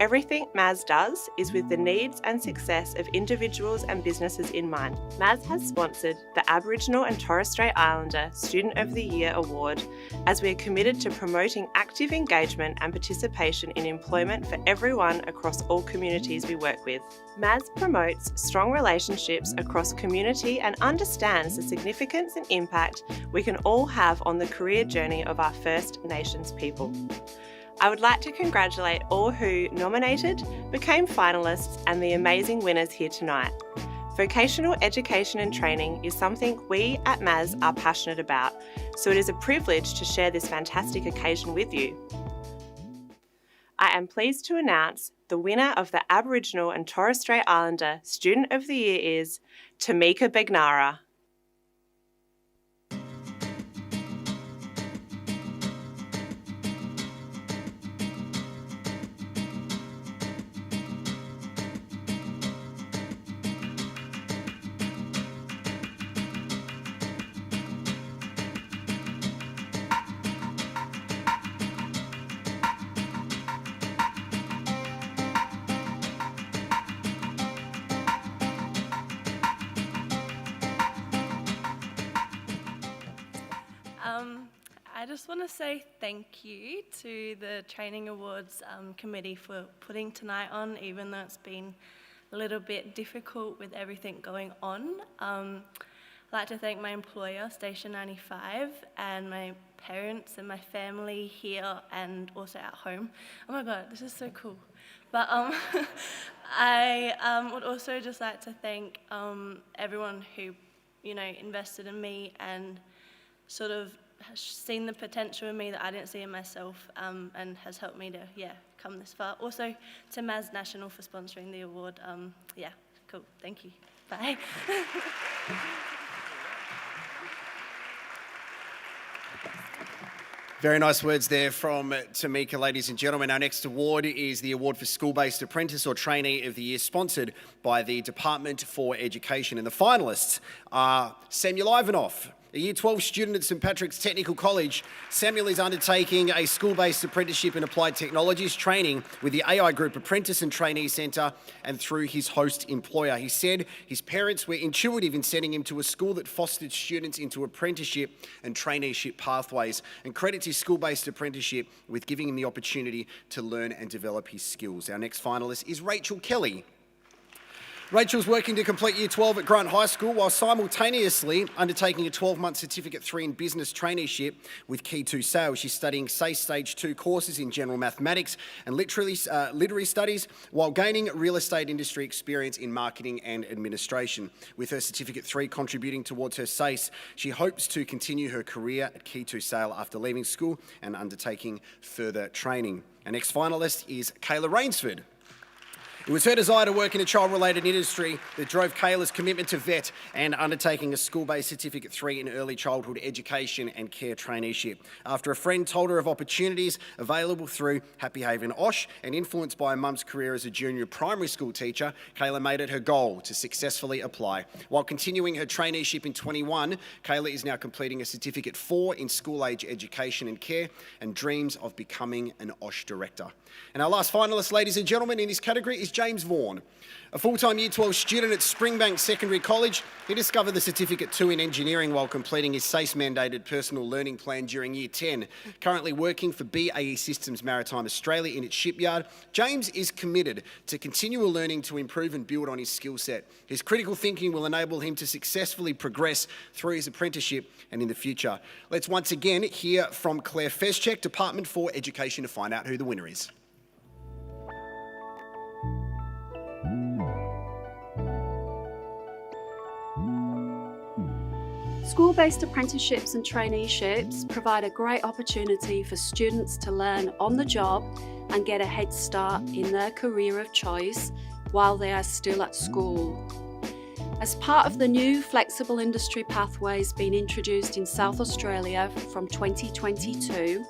Everything MAS does is with the needs and success of individuals and businesses in mind. MAS has sponsored the Aboriginal and Torres Strait Islander Student of the Year Award, as we are committed to promoting active engagement and participation in employment for everyone across all communities we work with. MAS promotes strong relationships across community and understands the significance and impact we can all have on the career journey of our First Nations people. I would like to congratulate all who nominated, became finalists, and the amazing winners here tonight. Vocational education and training is something we at MAS are passionate about, so it is a privilege to share this fantastic occasion with you. I am pleased to announce the winner of the Aboriginal and Torres Strait Islander Student of the Year is Tamika Begnara. I just want to say thank you to the Training Awards Committee for putting tonight on, even though it's been a little bit difficult with everything going on. I'd like to thank my employer, Station 95, and my parents and my family here and also at home. Oh my God, this is so cool. But I would also just like to thank everyone who, invested in me and sort of has seen the potential in me that I didn't see in myself, and has helped me to, come this far. Also to MAS National for sponsoring the award. Cool, thank you. Bye. Very nice words there from Tamika, ladies and gentlemen. Our next award is the Award for School-Based Apprentice or Trainee of the Year, sponsored by the Department for Education. And the finalists are Samuel Ivanoff, a Year 12 student at St Patrick's Technical College. Samuel is undertaking a school-based apprenticeship in applied technologies training with the AI Group Apprentice and Trainee Centre and through his host employer. He said his parents were intuitive in sending him to a school that fostered students into apprenticeship and traineeship pathways, and credits his school-based apprenticeship with giving him the opportunity to learn and develop his skills. Our next finalist is Rachel Kelly. Rachel's working to complete Year 12 at Grant High School while simultaneously undertaking a 12-month Certificate 3 in Business Traineeship with Key to Sales. She's studying SACE Stage 2 courses in General Mathematics and Literary Studies while gaining real estate industry experience in marketing and administration. With her Certificate 3 contributing towards her SACE, she hopes to continue her career at Key to Sale after leaving school and undertaking further training. Our next finalist is Kayla Rainsford. It was her desire to work in a child-related industry that drove Kayla's commitment to VET and undertaking a school-based Certificate 3 in Early Childhood Education and Care Traineeship. After a friend told her of opportunities available through Happy Haven Osh and influenced by her mum's career as a junior primary school teacher, Kayla made it her goal to successfully apply. While continuing her traineeship in 21, Kayla is now completing a Certificate 4 in School-Age Education and Care and dreams of becoming an Osh director. And our last finalist, ladies and gentlemen, in this category is James Vaughan. A full-time Year 12 student at Springbank Secondary College, he discovered the Certificate 2 in Engineering while completing his SACE-mandated personal learning plan during Year 10. Currently working for BAE Systems Maritime Australia in its shipyard, James is committed to continual learning to improve and build on his skill set. His critical thinking will enable him to successfully progress through his apprenticeship and in the future. Let's once again hear from Claire Feschek, Department for Education, to find out who the winner is. School-based apprenticeships and traineeships provide a great opportunity for students to learn on the job and get a head start in their career of choice while they are still at school. As part of the new flexible industry pathways being introduced in South Australia from 2022,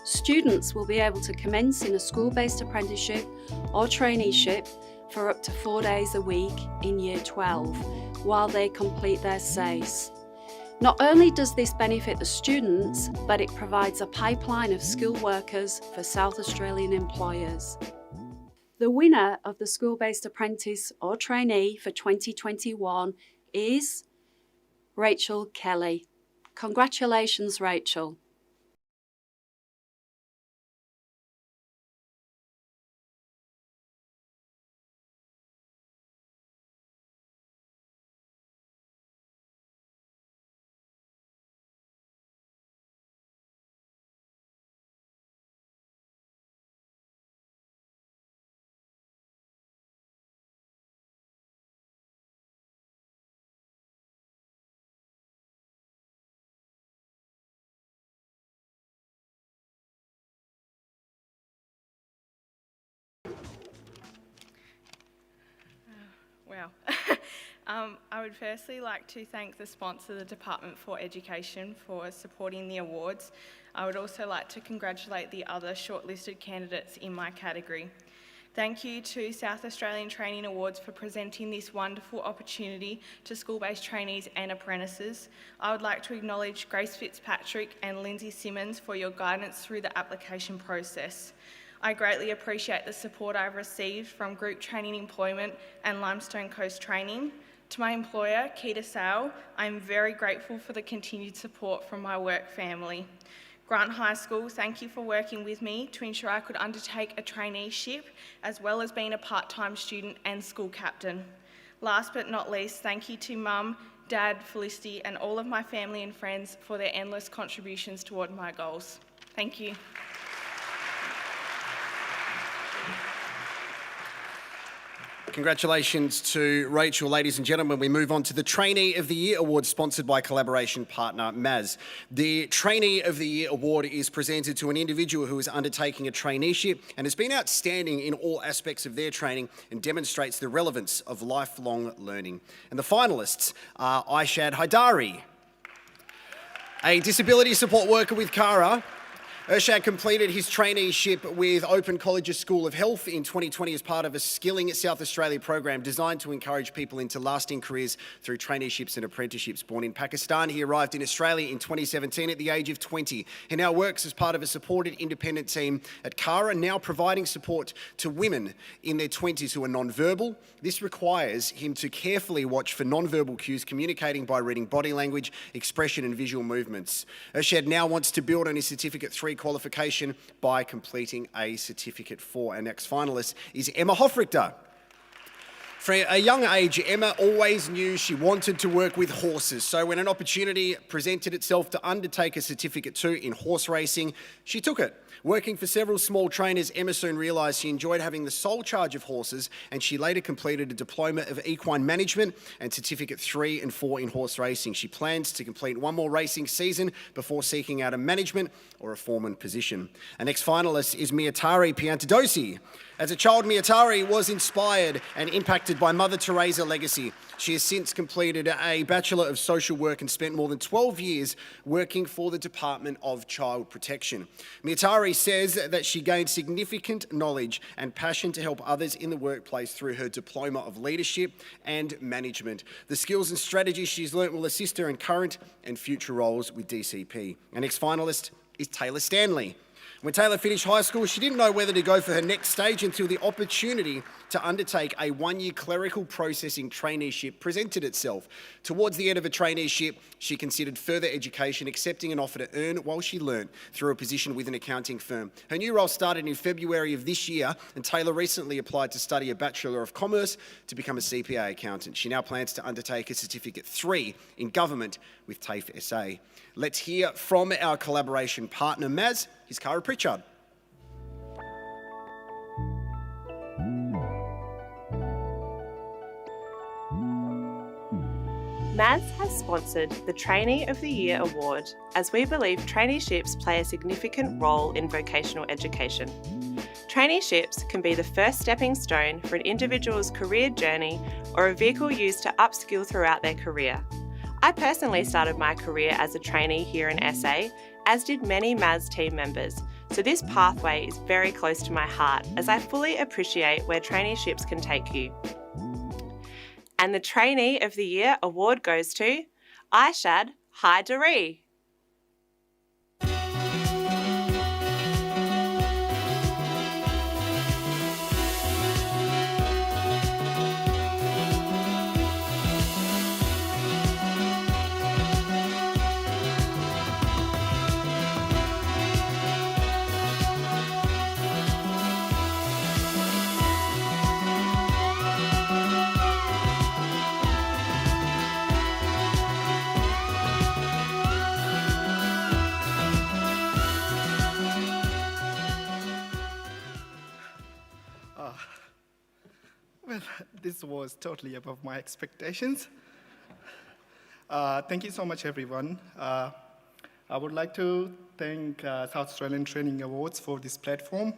students will be able to commence in a school-based apprenticeship or traineeship for up to 4 days a week in Year 12 while they complete their SACE. Not only does this benefit the students, but it provides a pipeline of skilled workers for South Australian employers. The winner of the School-Based Apprentice or Trainee for 2021 is Rachel Kelly. Congratulations, Rachel. Wow. I would firstly like to thank the sponsor, the Department for Education, for supporting the awards. I would also like to congratulate the other shortlisted candidates in my category. Thank you to South Australian Training Awards for presenting this wonderful opportunity to school-based trainees and apprentices. I would like to acknowledge Grace Fitzpatrick and Lindsay Simmons for your guidance through the application process. I greatly appreciate the support I've received from Group Training Employment and Limestone Coast Training. To my employer, Keita Sale, I'm very grateful for the continued support from my work family. Grant High School, thank you for working with me to ensure I could undertake a traineeship as well as being a part-time student and school captain. Last but not least, thank you to Mum, Dad, Felicity and all of my family and friends for their endless contributions toward my goals. Thank you. Congratulations to Rachel, ladies and gentlemen. We move on to the Trainee of the Year Award, sponsored by collaboration partner Maz. The Trainee of the Year Award is presented to an individual who is undertaking a traineeship and has been outstanding in all aspects of their training and demonstrates the relevance of lifelong learning. And the finalists are Aishad Haidari, a disability support worker with Cara. Urshad completed his traineeship with Open College's School of Health in 2020 as part of a Skilling South Australia program designed to encourage people into lasting careers through traineeships and apprenticeships. Born in Pakistan, he arrived in Australia in 2017 at the age of 20. He now works as part of a supported independent team at Cara, now providing support to women in their 20s who are non-verbal. This requires him to carefully watch for non-verbal cues, communicating by reading body language, expression and visual movements. Urshad now wants to build on his Certificate 3 qualification by completing a Certificate 4. Our next finalist is Emma Hofrichter. From a young age, Emma always knew she wanted to work with horses. So when an opportunity presented itself to undertake a Certificate 2 in horse racing, she took it. Working for several small trainers, Emma soon realised she enjoyed having the sole charge of horses, and she later completed a Diploma of Equine Management and Certificate 3 and 4 in horse racing. She plans to complete one more racing season before seeking out a management or a foreman position. Our next finalist is Miyatari Piantadosi. As a child, Miyatari was inspired and impacted by Mother Teresa legacy. She has since completed a Bachelor of Social Work and spent more than 12 years working for the Department of Child Protection. Miyatari says that she gained significant knowledge and passion to help others in the workplace through her Diploma of Leadership and Management. The skills and strategies she's learnt will assist her in current and future roles with DCP. Our next finalist is Taylor Stanley. When Taylor finished high school, she didn't know whether to go for her next stage until the opportunity to undertake a one-year clerical processing traineeship presented itself. Towards the end of a traineeship, she considered further education, accepting an offer to earn while she learnt through a position with an accounting firm. Her new role started in February of this year, and Taylor recently applied to study a Bachelor of Commerce to become a CPA accountant. She now plans to undertake a Certificate 3 in Government with TAFE SA. Let's hear from our collaboration partner, Maz. Here's Cara Pritchard. Maz has sponsored the Trainee of the Year Award, as we believe traineeships play a significant role in vocational education. Traineeships can be the first stepping stone for an individual's career journey or a vehicle used to upskill throughout their career. I personally started my career as a trainee here in SA, as did many Maz team members, so this pathway is very close to my heart as I fully appreciate where traineeships can take you. And the Trainee of the Year award goes to Aishad Hyderee. Well, this was totally above my expectations. Thank you so much, everyone. I would like to thank South Australian Training Awards for this platform.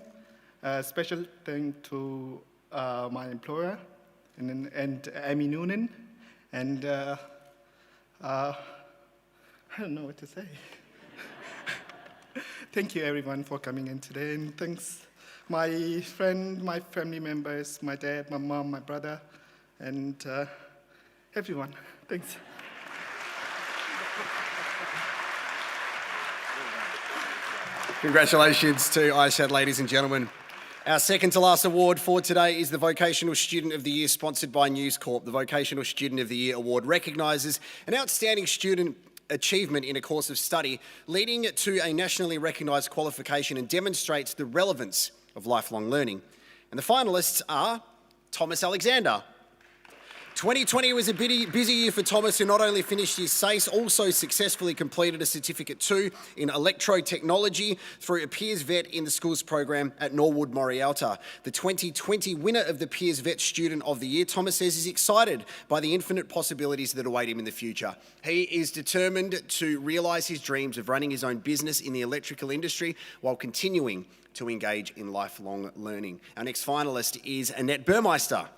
Special thank to my employer and Amy Noonan. And I don't know what to say. Thank you, everyone, for coming in today, and thanks my friend, my family members, my dad, my mom, my brother, and everyone. Thanks. Congratulations to ISAD, ladies and gentlemen. Our second to last award for today is the Vocational Student of the Year, sponsored by News Corp. The Vocational Student of the Year award recognises an outstanding student achievement in a course of study, leading to a nationally recognised qualification, and demonstrates the relevance of lifelong learning. And the finalists are Thomas Alexander. 2020 was a busy year for Thomas, who not only finished his SACE, also successfully completed a Certificate 2 in Electrotechnology through a Peers Vet in the Schools program at Norwood Morialta. The 2020 winner of the Peers Vet Student of the Year, Thomas says, is excited by the infinite possibilities that await him in the future. He is determined to realise his dreams of running his own business in the electrical industry while continuing to engage in lifelong learning. Our next finalist is Annette Burmeister.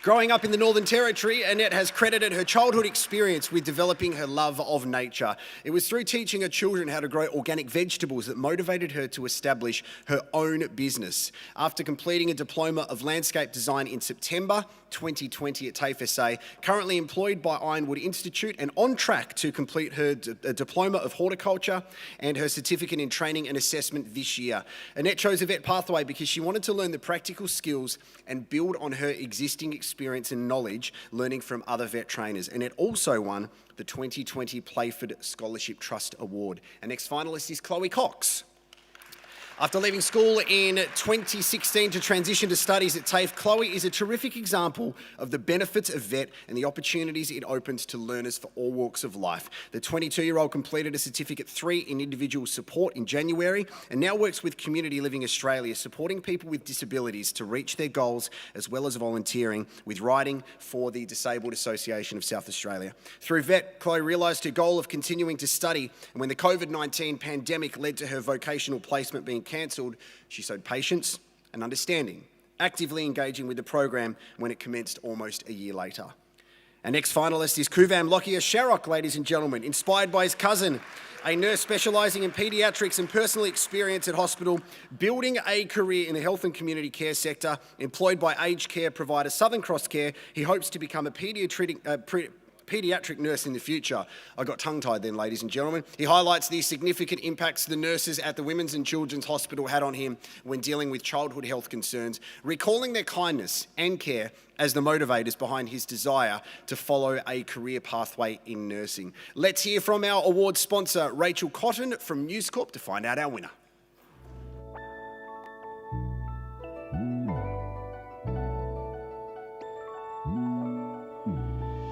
Growing up in the Northern Territory, Annette has credited her childhood experience with developing her love of nature. It was through teaching her children how to grow organic vegetables that motivated her to establish her own business. After completing a Diploma of Landscape Design in September 2020 at TAFE SA, currently employed by Ironwood Institute and on track to complete her Diploma of Horticulture and her Certificate in Training and Assessment this year. Annette chose a vet pathway because she wanted to learn the practical skills and build on her existing experience and knowledge learning from other vet trainers. Annette also won the 2020 Playford Scholarship Trust Award. Our next finalist is Chloe Cox. After leaving school in 2016 to transition to studies at TAFE, Chloe is a terrific example of the benefits of VET and the opportunities it opens to learners for all walks of life. The 22-year-old completed a Certificate 3 in Individual Support in January and now works with Community Living Australia, supporting people with disabilities to reach their goals, as well as volunteering with writing for the Disabled Association of South Australia. Through VET, Chloe realised her goal of continuing to study, and when the COVID-19 pandemic led to her vocational placement being cancelled, she showed patience and understanding, actively engaging with the program when it commenced almost a year later. Our next finalist is Kuvam Lockyer Sharrock, ladies and gentlemen, inspired by his cousin, a nurse specialising in paediatrics and personal experience at hospital, building a career in the health and community care sector, employed by aged care provider Southern Cross Care. He hopes to become a paediatric nurse in the future. I got tongue-tied then, ladies and gentlemen. He highlights the significant impacts the nurses at the Women's and Children's Hospital had on him when dealing with childhood health concerns, recalling their kindness and care as the motivators behind his desire to follow a career pathway in nursing. Let's hear from our award sponsor, Rachel Cotton from News Corp, to find out our winner.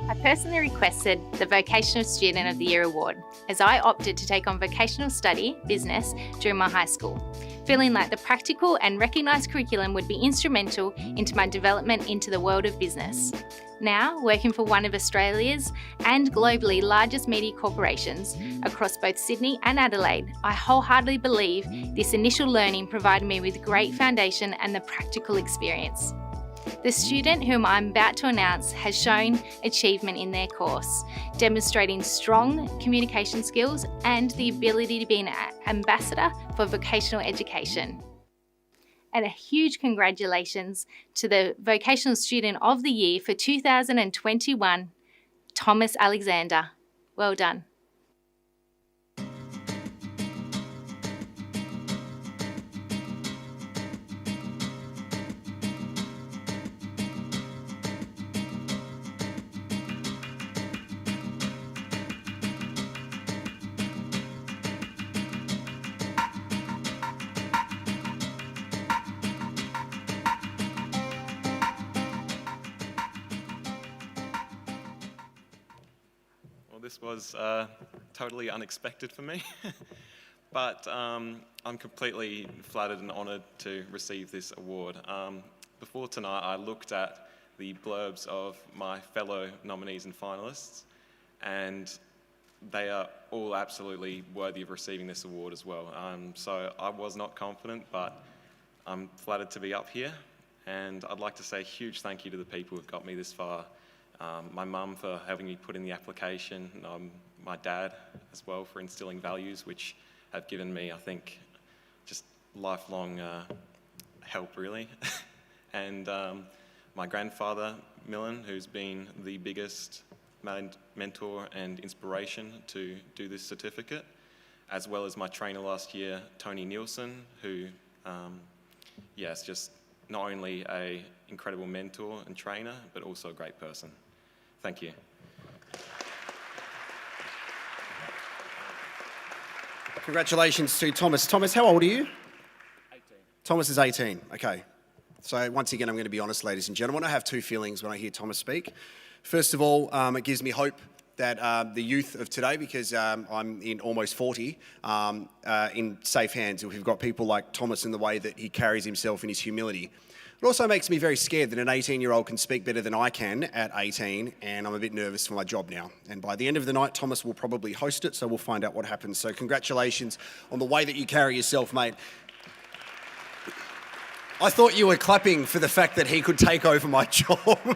I personally requested the Vocational Student of the Year award as I opted to take on vocational study, business, during my high school, feeling like the practical and recognised curriculum would be instrumental into my development into the world of business. Now, working for one of Australia's and globally largest media corporations across both Sydney and Adelaide, I wholeheartedly believe this initial learning provided me with great foundation and the practical experience. The student whom I'm about to announce has shown achievement in their course, demonstrating strong communication skills and the ability to be an ambassador for vocational education. And a huge congratulations to the Vocational Student of the Year for 2021, Thomas Alexander. Well done. this was totally unexpected for me, but I'm completely flattered and honoured to receive this award. Before tonight, I looked at the blurbs of my fellow nominees and finalists, and they are all absolutely worthy of receiving this award as well. So I was not confident, but I'm flattered to be up here, and I'd like to say a huge thank you to the people who've got me this far. My mum for having me put in the application, my dad as well for instilling values which have given me, I think, just lifelong help really. And my grandfather, Millen, who's been the biggest mentor and inspiration to do this certificate, as well as my trainer last year, Tony Nielsen, who, is just not only an incredible mentor and trainer, but also a great person. Thank you. Congratulations to Thomas. Thomas, how old are you? 18. Thomas is 18, okay. So once again, I'm going to be honest, ladies and gentlemen. I have two feelings when I hear Thomas speak. First of all, it gives me hope that the youth of today, because I'm in almost 40, in safe hands. We've got people like Thomas in the way that he carries himself in his humility. It also makes me very scared that an 18-year-old can speak better than I can at 18, and I'm a bit nervous for my job now. And by the end of the night, Thomas will probably host it, so we'll find out what happens. So congratulations on the way that you carry yourself, mate. I thought you were clapping for the fact that he could take over my job.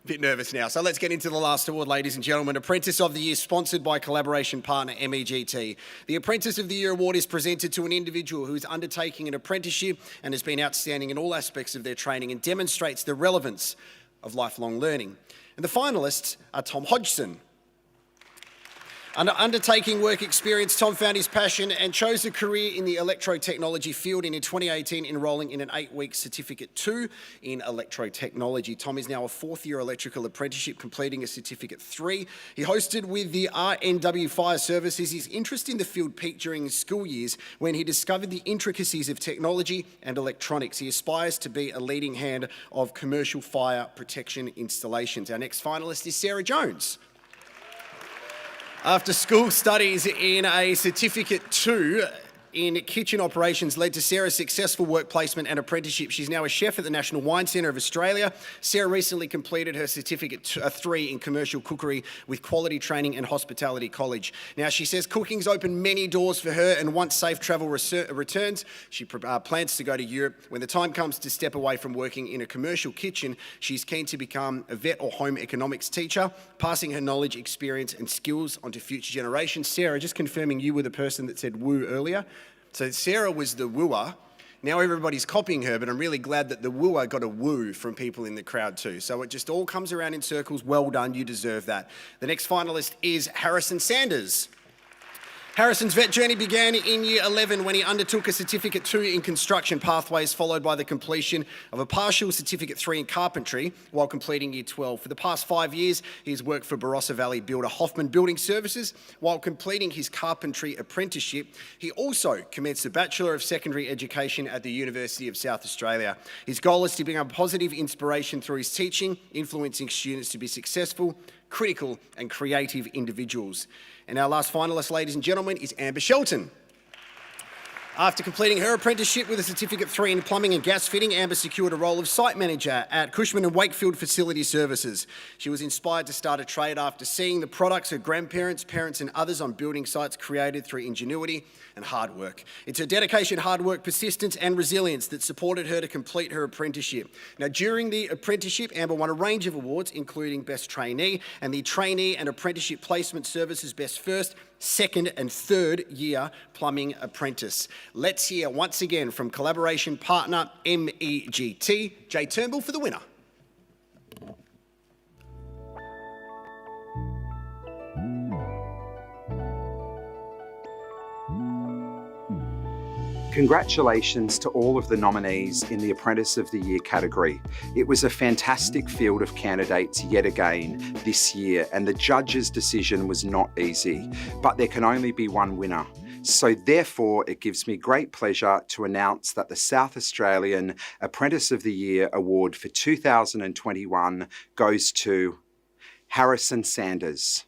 Bit nervous now. So let's get into the last award, ladies and gentlemen. Apprentice of the Year, sponsored by collaboration partner MEGT. The Apprentice of the Year award is presented to an individual who is undertaking an apprenticeship and has been outstanding in all aspects of their training and demonstrates the relevance of lifelong learning. And the finalists are Tom Hodgson. Under undertaking work experience, Tom found his passion and chose a career in the electrotechnology field, and in 2018 enrolling in an 8-week Certificate 2 in electrotechnology. Tom is now a 4th-year electrical apprenticeship, completing a Certificate 3. He hosted with the RNW Fire Services. His interest in the field peaked during his school years when he discovered the intricacies of technology and electronics. He aspires to be a leading hand of commercial fire protection installations. Our next finalist is Sarah Jones. After school studies in a Certificate 2 in kitchen operations led to Sarah's successful work placement and apprenticeship. She's now a chef at the National Wine Centre of Australia. Sarah recently completed her Certificate 3 in commercial cookery with Quality Training and Hospitality College. Now, she says cooking's opened many doors for her, and once safe travel returns, she plans to go to Europe. When the time comes to step away from working in a commercial kitchen, she's keen to become a vet or home economics teacher, passing her knowledge, experience and skills onto future generations. Sarah, just confirming you were the person that said woo earlier. So Sarah was the wooer. Now everybody's copying her, but I'm really glad that the wooer got a woo from people in the crowd too. So it just all comes around in circles. Well done, you deserve that. The next finalist is Harrison Sanders. Harrison's vet journey began in Year 11 when he undertook a Certificate 2 in construction pathways, followed by the completion of a partial Certificate 3 in carpentry while completing Year 12. For the past 5 years, he's worked for Barossa Valley builder Hoffman Building Services. While completing his carpentry apprenticeship, he also commenced a Bachelor of Secondary Education at the University of South Australia. His goal is to bring a positive inspiration through his teaching, influencing students to be successful, critical and creative individuals. And our last finalist, ladies and gentlemen, is Amber Shelton. After completing her apprenticeship with a Certificate 3 in plumbing and gas fitting, Amber secured a role of site manager at Cushman & Wakefield Facility Services. She was inspired to start a trade after seeing the products her grandparents, parents and others on building sites created through ingenuity and hard work. It's her dedication, hard work, persistence and resilience that supported her to complete her apprenticeship. Now, during the apprenticeship, Amber won a range of awards, including Best Trainee and the Trainee and Apprenticeship Placement Services Best First, Second and Third Year Plumbing Apprentice. Let's hear once again from collaboration partner MEGT, Jay Turnbull, for the winner. Congratulations to all of the nominees in the Apprentice of the Year category. It was a fantastic field of candidates yet again this year, and the judges' decision was not easy, but there can only be one winner. So therefore, it gives me great pleasure to announce that the South Australian Apprentice of the Year award for 2021 goes to Harrison Sanders.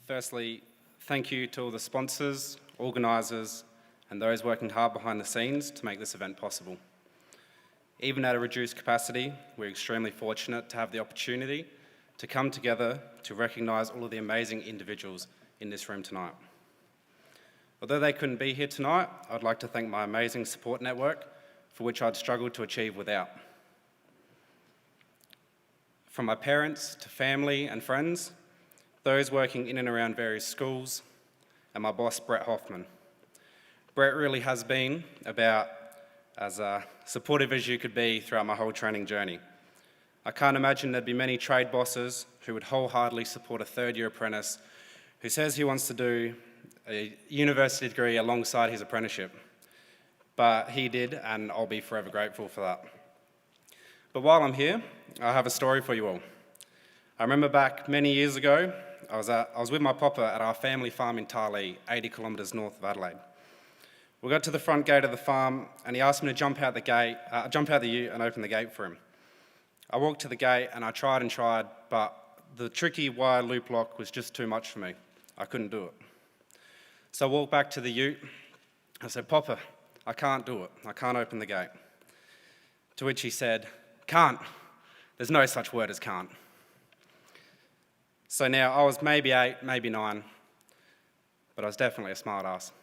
Firstly, thank you to all the sponsors, organisers, and those working hard behind the scenes to make this event possible. Even at a reduced capacity, we're extremely fortunate to have the opportunity to come together to recognise all of the amazing individuals in this room tonight. Although they couldn't be here tonight, I'd like to thank my amazing support network, for which I'd struggled to achieve without. From my parents to family and friends, those working in and around various schools, and my boss, Brett Hoffman. Brett really has been about as supportive as you could be throughout my whole training journey. I can't imagine there'd be many trade bosses who would wholeheartedly support a third-year apprentice who says he wants to do a university degree alongside his apprenticeship. But he did, and I'll be forever grateful for that. But while I'm here, I have a story for you all. I remember back many years ago, I was with my papa at our family farm in Tarlee, 80 kilometres north of Adelaide. We got to the front gate of the farm, and he asked me to jump out the ute and open the gate for him. I walked to the gate, and I tried, but the tricky wire loop lock was just too much for me. I couldn't do it. So I walked back to the ute. I said, "Papa, I can't do it. I can't open the gate." To which he said, "Can't. There's no such word as can't." So now I was maybe 8, maybe 9, but I was definitely a smart ass.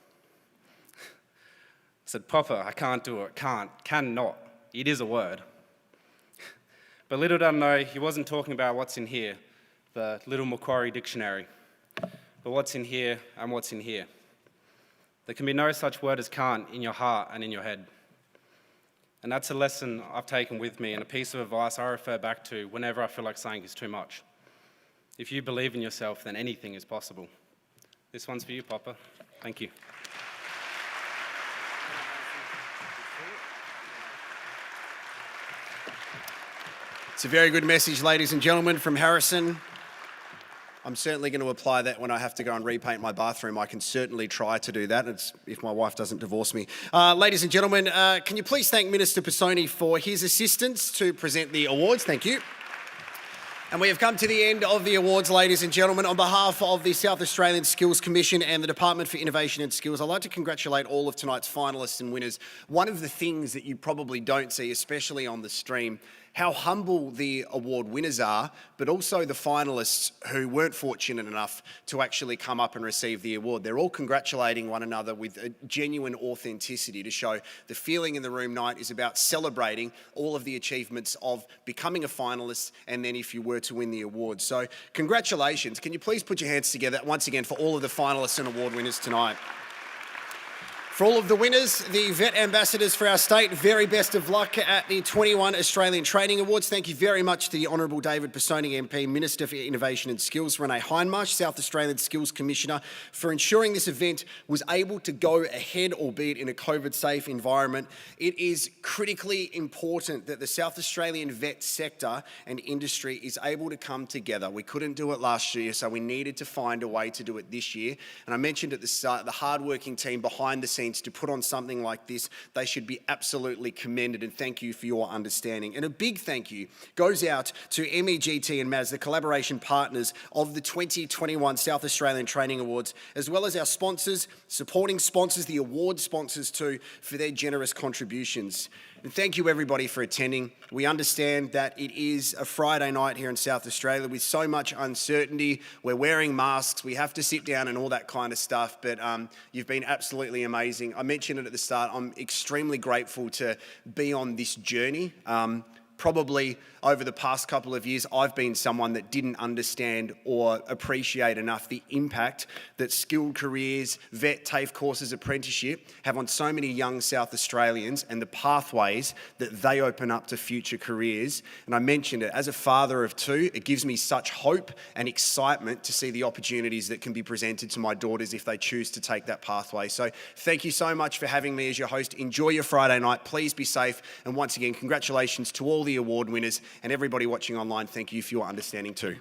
I said, "Papa, I can't do it. Can't. Cannot. It is a word." But little did I know, he wasn't talking about what's in here, the little Macquarie dictionary, but what's in here and what's in here. There can be no such word as can't in your heart and in your head. And that's a lesson I've taken with me and a piece of advice I refer back to whenever I feel like saying is too much. If you believe in yourself, then anything is possible. This one's for you, Papa. Thank you. It's a very good message, ladies and gentlemen, from Harrison. I'm certainly going to apply that when I have to go and repaint my bathroom. I can certainly try to do that if my wife doesn't divorce me. Ladies and gentlemen, can you please thank Minister Pisoni for his assistance to present the awards? Thank you. And we have come to the end of the awards, ladies and gentlemen. On behalf of the South Australian Skills Commission and the Department for Innovation and Skills, I'd like to congratulate all of tonight's finalists and winners. One of the things that you probably don't see, especially on the stream, how humble the award winners are, but also the finalists who weren't fortunate enough to actually come up and receive the award. They're all congratulating one another with a genuine authenticity to show the feeling in the room night is about celebrating all of the achievements of becoming a finalist and then if you were to win the award. So congratulations. Can you please put your hands together once again for all of the finalists and award winners tonight? For all of the winners, the vet ambassadors for our state, very best of luck at the 21 Australian Training Awards. Thank you very much to the Honourable David Pisoni MP, Minister for Innovation and Skills, Renee Hindmarsh, South Australian Skills Commissioner, for ensuring this event was able to go ahead, albeit in a COVID-safe environment. It is critically important that the South Australian vet sector and industry is able to come together. We couldn't do it last year, so we needed to find a way to do it this year. And I mentioned at the start, the hard-working team behind the scenes to put on something like this, they should be absolutely commended, and thank you for your understanding. And a big thank you goes out to MEGT and MAS, the collaboration partners of the 2021 South Australian Training Awards, as well as our sponsors, supporting sponsors, the award sponsors too, for their generous contributions. And thank you everybody for attending. We understand that it is a Friday night here in South Australia with so much uncertainty. We're wearing masks, we have to sit down and all that kind of stuff, but you've been absolutely amazing. I mentioned it at the start, I'm extremely grateful to be on this journey. Probably over the past couple of years, I've been someone that didn't understand or appreciate enough the impact that skilled careers, vet, TAFE courses, apprenticeship have on so many young South Australians and the pathways that they open up to future careers. And I mentioned it, as a father of two, it gives me such hope and excitement to see the opportunities that can be presented to my daughters if they choose to take that pathway. So thank you so much for having me as your host. Enjoy your Friday night. Please be safe. And once again, congratulations to all the award winners and everybody watching online. Thank you for your understanding too.